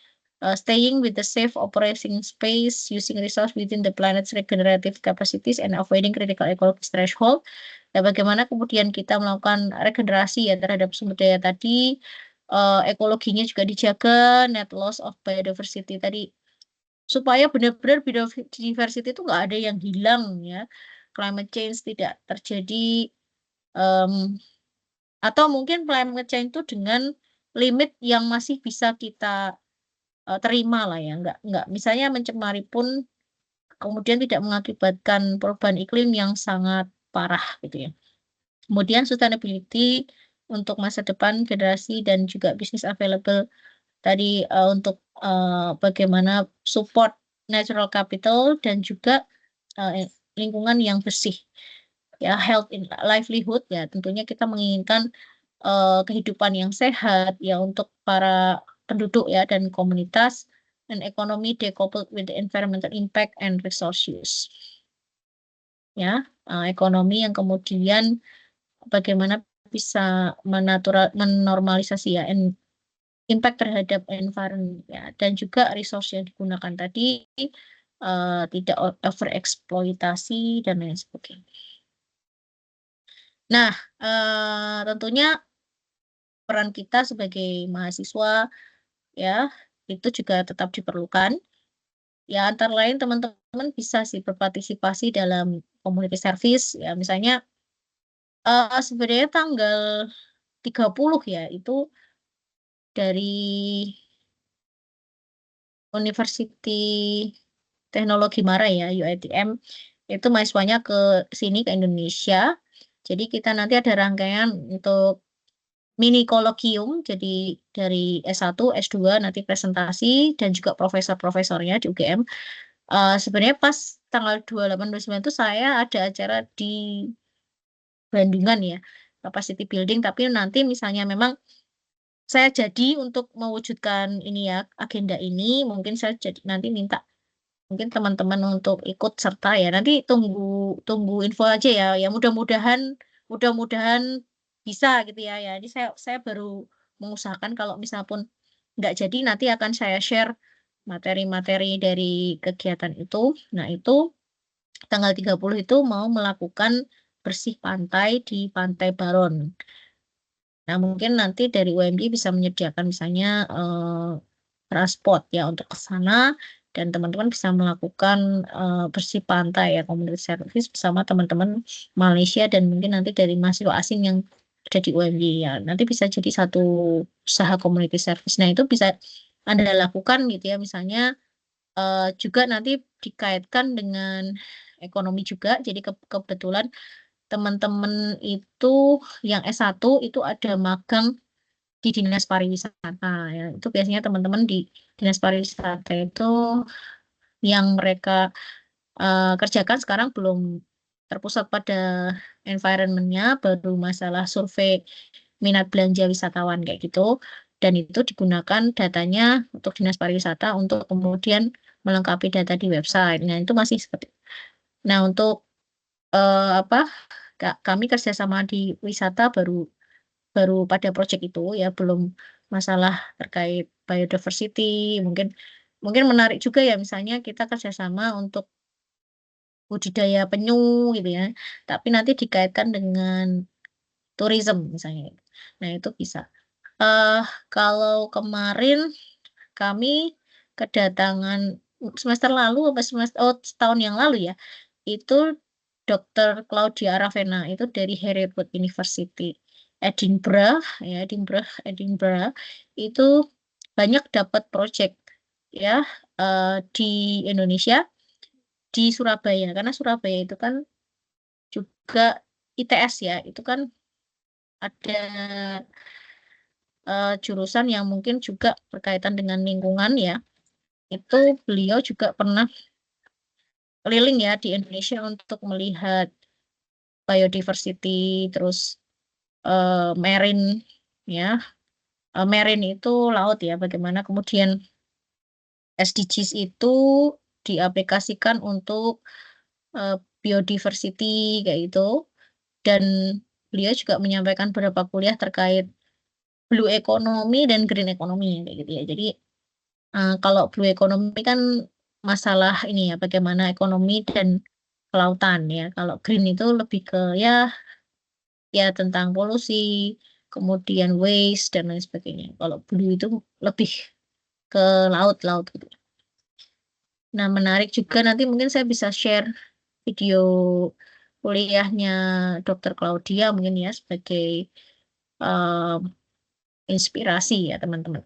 staying with the safe operating space, using resource within the planet's regenerative capacities, and avoiding critical ecological threshold. Dan bagaimana kemudian kita melakukan regenerasi ya terhadap sumber daya tadi, ekologinya juga dijaga, net loss of biodiversity tadi, supaya benar-benar biodiversity itu nggak ada yang hilang ya. Climate change tidak terjadi, atau mungkin climate change itu dengan limit yang masih bisa kita terima lah ya, nggak misalnya mencemari pun kemudian tidak mengakibatkan perubahan iklim yang sangat parah gitu ya. Kemudian sustainability untuk masa depan generasi dan juga business available tadi, untuk bagaimana support natural capital dan juga lingkungan yang bersih ya, health in livelihood ya, tentunya kita menginginkan kehidupan yang sehat ya untuk para penduduk ya dan komunitas, dan ekonomi decoupled with the environmental impact and resource use ya, ekonomi yang kemudian bagaimana bisa menormalisasi ya impact terhadap environment ya, dan juga resource yang digunakan tadi tidak overeksploitasi dan lain sebagainya. Nah, tentunya peran kita sebagai mahasiswa ya itu juga tetap diperlukan. Ya, antara lain teman-teman bisa sih berpartisipasi dalam community service ya, misalnya sebenarnya tanggal 30 ya itu dari University Teknologi Mara ya, UITM, itu mahasiswanya ke sini ke Indonesia. Jadi kita nanti ada rangkaian untuk mini kolokium, jadi dari S1, S2 nanti presentasi dan juga profesor-profesornya di UGM. Sebenarnya pas tanggal 28-29 itu saya ada acara di Bandungan ya, capacity building, tapi nanti misalnya memang saya jadi untuk mewujudkan ini ya, agenda ini, mungkin saya jadi nanti minta mungkin teman-teman untuk ikut serta ya. Nanti tunggu info aja ya. Ya mudah-mudahan bisa gitu ya. Ya, ini saya baru mengusahakan kalau misal pun nggak jadi nanti akan saya share materi-materi dari kegiatan itu. Nah, itu tanggal 30 itu mau melakukan bersih pantai di Pantai Baron. Nah, mungkin nanti dari UMD bisa menyediakan misalnya transport ya untuk ke sana, dan teman-teman bisa melakukan bersih pantai ya, community service bersama teman-teman Malaysia dan mungkin nanti dari mahasiswa asing yang ada di UMD ya. Nanti bisa jadi satu usaha community service. Nah, itu bisa Anda lakukan gitu ya, misalnya juga nanti dikaitkan dengan ekonomi juga. Jadi kebetulan teman-teman itu yang S1 itu ada magang di Dinas Pariwisata ya. Itu biasanya teman-teman di Dinas Pariwisata itu yang mereka kerjakan sekarang belum terpusat pada environment-nya, baru masalah survei minat belanja wisatawan kayak gitu. Dan itu digunakan datanya untuk Dinas Pariwisata untuk kemudian melengkapi data di website. Nah, itu masih seperti. Nah, untuk kami kerjasama di wisata baru pada proyek itu ya, belum masalah terkait biodiversity. Mungkin menarik juga ya, misalnya kita kerjasama untuk budidaya penyu gitu ya, tapi nanti dikaitkan dengan tourism misalnya. Nah, itu bisa. Kalau kemarin kami kedatangan semester lalu apa setahun yang lalu ya, itu Dr. Claudia Aravena itu dari Hereford University Edinburgh ya, Edinburgh itu banyak dapat proyek ya di Indonesia, di Surabaya, karena Surabaya itu kan juga ITS ya, itu kan ada jurusan yang mungkin juga berkaitan dengan lingkungan ya. Itu beliau juga pernah keliling ya di Indonesia untuk melihat biodiversity, terus marine ya. Marine itu laut ya, bagaimana kemudian SDGs itu diaplikasikan untuk biodiversity kayak gitu. Dan beliau juga menyampaikan beberapa kuliah terkait blue economy dan green economy kayak gitu ya. Jadi kalau blue economy kan masalah ini ya, bagaimana ekonomi dan kelautan ya. Kalau green itu lebih ke ya tentang polusi, kemudian waste dan lain sebagainya. Kalau blue itu lebih ke laut gitu. Nah, menarik juga, nanti mungkin saya bisa share video kuliahnya Dr. Claudia mungkin ya, sebagai inspirasi ya teman-teman.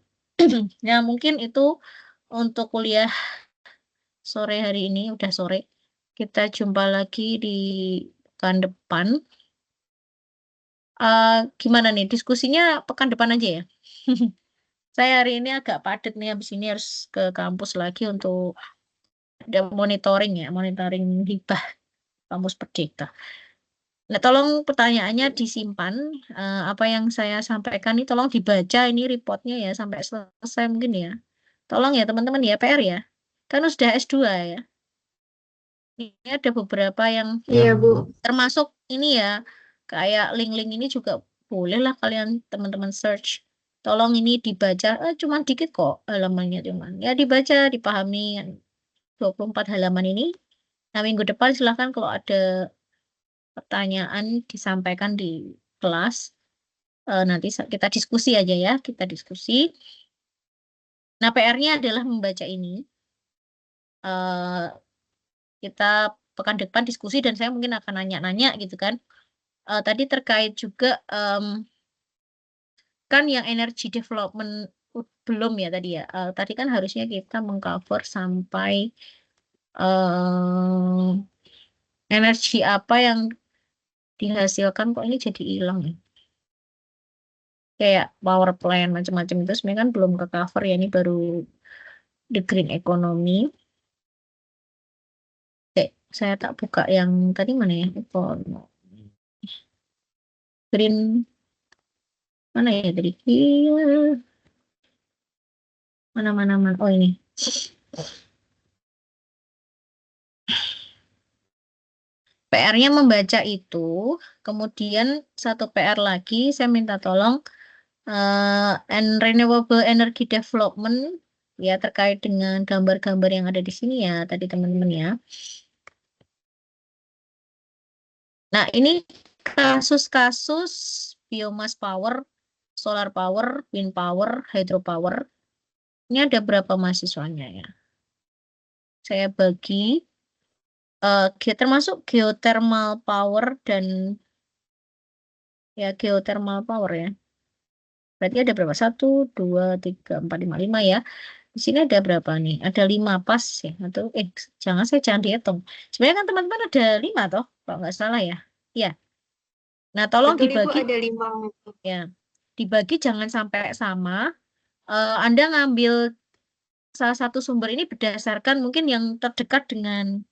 Ya, mungkin itu untuk kuliah sore hari ini, udah sore. Kita jumpa lagi di pekan depan. Gimana nih diskusinya pekan depan aja ya? Saya hari ini agak padat nih, habis ini harus ke kampus lagi untuk ada monitoring ya, monitoring hibah kampus Perdeka. Nah, tolong pertanyaannya disimpan, apa yang saya sampaikan ini tolong dibaca ini reportnya ya sampai selesai mungkin ya. Tolong ya teman-teman ya, PR ya. Kan sudah S2 ya. Ini ada beberapa yang Iya, Bu. termasuk ini ya, kayak link-link ini juga bolehlah kalian teman-teman search. Tolong ini dibaca, cuman dikit kok halamannya, cuman ya dibaca, dipahami 24 halaman ini. Nah, minggu depan silahkan kalau ada pertanyaan disampaikan di kelas. Nanti kita diskusi aja ya, kita diskusi. Nah, PR-nya adalah membaca ini. Kita pekan depan diskusi dan saya mungkin akan nanya-nanya gitu kan. Tadi terkait juga kan yang energy development belum ya tadi ya. Tadi kan harusnya kita mengcover sampai energi apa yang dihasilkan, kok ini jadi hilang ya. Kayak power plant macam-macam itu sebenarnya kan belum ke cover ya, ini baru the green economy. Saya tak buka yang tadi mana ya, green mana ya tadi, mana oh ini. PR-nya membaca itu, kemudian satu PR lagi saya minta tolong and renewable energy development ya, terkait dengan gambar-gambar yang ada di sini ya tadi teman-teman ya. Nah, ini kasus-kasus biomass power, solar power, wind power, hydropower. Ini ada berapa mahasiswanya ya? Saya bagi termasuk geothermal power dan ya geothermal power ya. Berarti ada berapa? 1, 2, 3, 4, 5, 5 ya. Di sini ada berapa nih? Ada 5 pas ya. Atau jangan dihitung. Sebenarnya kan teman-teman ada 5 toh, kalau nggak salah ya. Ya. Nah, tolong Betul, Ibu, dibagi ada 5. ya. Dibagi jangan sampai sama. Anda ngambil salah satu sumber ini berdasarkan mungkin yang terdekat dengan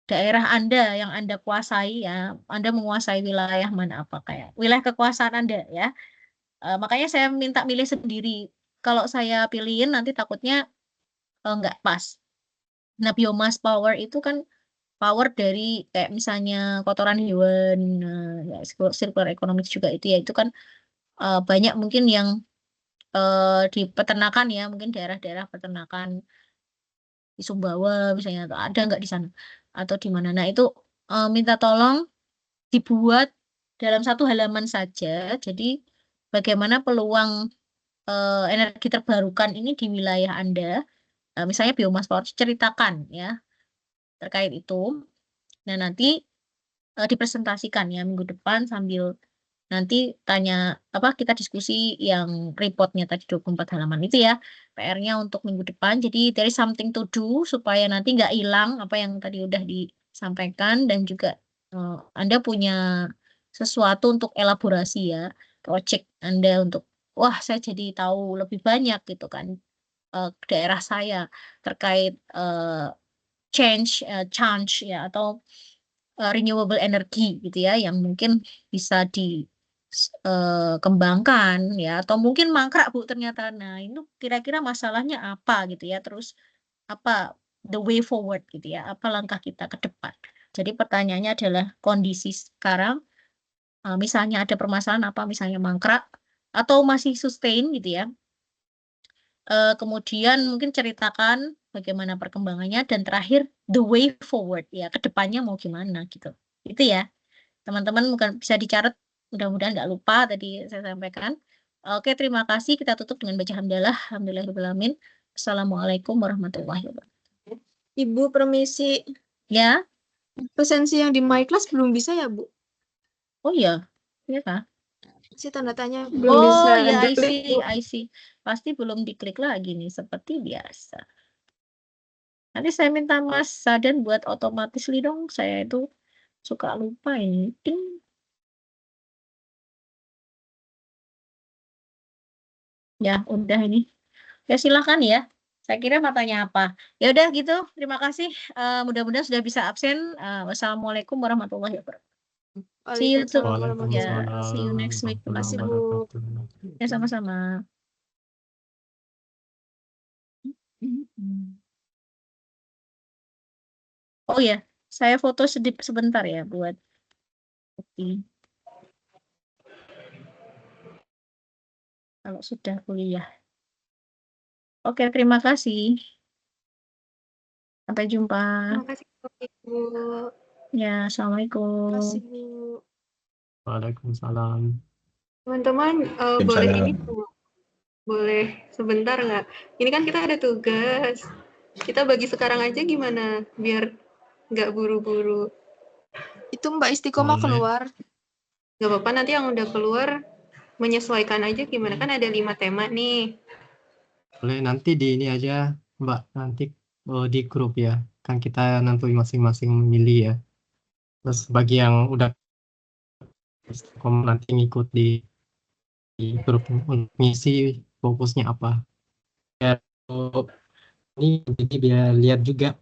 daerah Anda yang Anda kuasai ya, Anda menguasai wilayah mana apa kayak wilayah kekuasaan Anda ya. Makanya saya minta milih sendiri. Kalau saya pilihin nanti takutnya nggak pas. Nah, biomass power itu kan power dari kayak misalnya kotoran hewan, ya, circular economics juga itu ya, itu kan banyak mungkin yang di peternakan ya, mungkin daerah-daerah peternakan di Sumbawa misalnya, atau ada nggak di sana atau di mana. Nah, itu minta tolong dibuat dalam satu halaman saja. Jadi bagaimana peluang energi terbarukan ini di wilayah Anda, misalnya biomass power, ceritakan ya terkait itu. Nah, nanti dipresentasikan ya minggu depan sambil nanti tanya apa kita diskusi yang reportnya tadi 24 halaman itu ya PR-nya untuk minggu depan. Jadi there is something to do supaya nanti nggak hilang apa yang tadi udah disampaikan dan juga Anda punya sesuatu untuk elaborasi ya project Anda untuk wah saya jadi tahu lebih banyak gitu kan daerah saya terkait change ya atau renewable energy gitu ya yang mungkin bisa dikembangkan ya atau mungkin mangkrak Bu ternyata. Nah, itu kira-kira masalahnya apa gitu ya. Terus apa the way forward gitu ya. Apa langkah kita ke depan. Jadi pertanyaannya adalah kondisi sekarang misalnya ada permasalahan apa misalnya mangkrak atau masih sustain gitu ya. Kemudian mungkin ceritakan bagaimana perkembangannya dan terakhir the way forward ya ke depannya mau gimana gitu. Itu ya. Teman-teman mungkin bisa dicatat, mudah-mudahan nggak lupa tadi saya sampaikan. Oke, terima kasih. Kita tutup dengan baca hamdalah. Alhamdulillahirrahmanirrahim. Assalamualaikum warahmatullahi wabarakatuh. Ibu permisi, Ya, presensi yang di My Class belum bisa ya, Bu? oh iya. Iya kah? Si tanda tanya belum bisa Oh ya, I diklik, see, Bu. I see. Pasti belum diklik lagi nih, seperti biasa. Nanti saya minta Mas Sadan buat otomatis dong. Saya itu suka lupa ini. Ting. Ya, udah ini. Ya silakan ya. Saya kira matanya apa. Ya udah gitu. Terima kasih. Mudah-mudahan sudah bisa absen. Wassalamualaikum warahmatullahi wabarakatuh. See you too. Waalaikumsalam warahmatullahi Ya, wabarakatuh. see you next week. Terima kasih, Bu. wabarakatuh. Ya, sama-sama. Oh ya, saya foto sebentar ya buat bukti. Kalau sudah kuliah. Oke, terima kasih. Sampai jumpa. Terima kasih, Bu. Ya, Assalamualaikum. Terima kasih, Bu. Waalaikumsalam. Teman-teman, boleh ini Bu? Boleh sebentar nggak? Ini kan kita ada tugas. Kita bagi sekarang aja gimana? Biar nggak buru-buru. Itu Mbak Istiqomah Boleh. keluar. Nggak apa-apa, nanti yang udah keluar menyesuaikan aja gimana. Kan ada 5 tema nih. Boleh nanti di ini aja, Mbak. Nanti di grup ya. Kan kita nanti masing-masing milih ya. Terus bagi yang udah nanti ngikut di grup untuk ngisi fokusnya apa. Biar ini jadi biar lihat juga.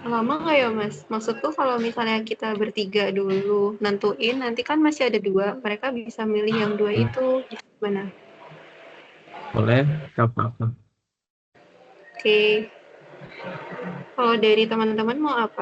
Lama nggak ya Mas? Maksudku kalau misalnya kita bertiga dulu nentuin, nanti kan masih ada 2. Mereka bisa milih yang 2 itu. Gimana? Boleh, nggak apa-apa. Oke. Kalau dari teman-teman mau apa?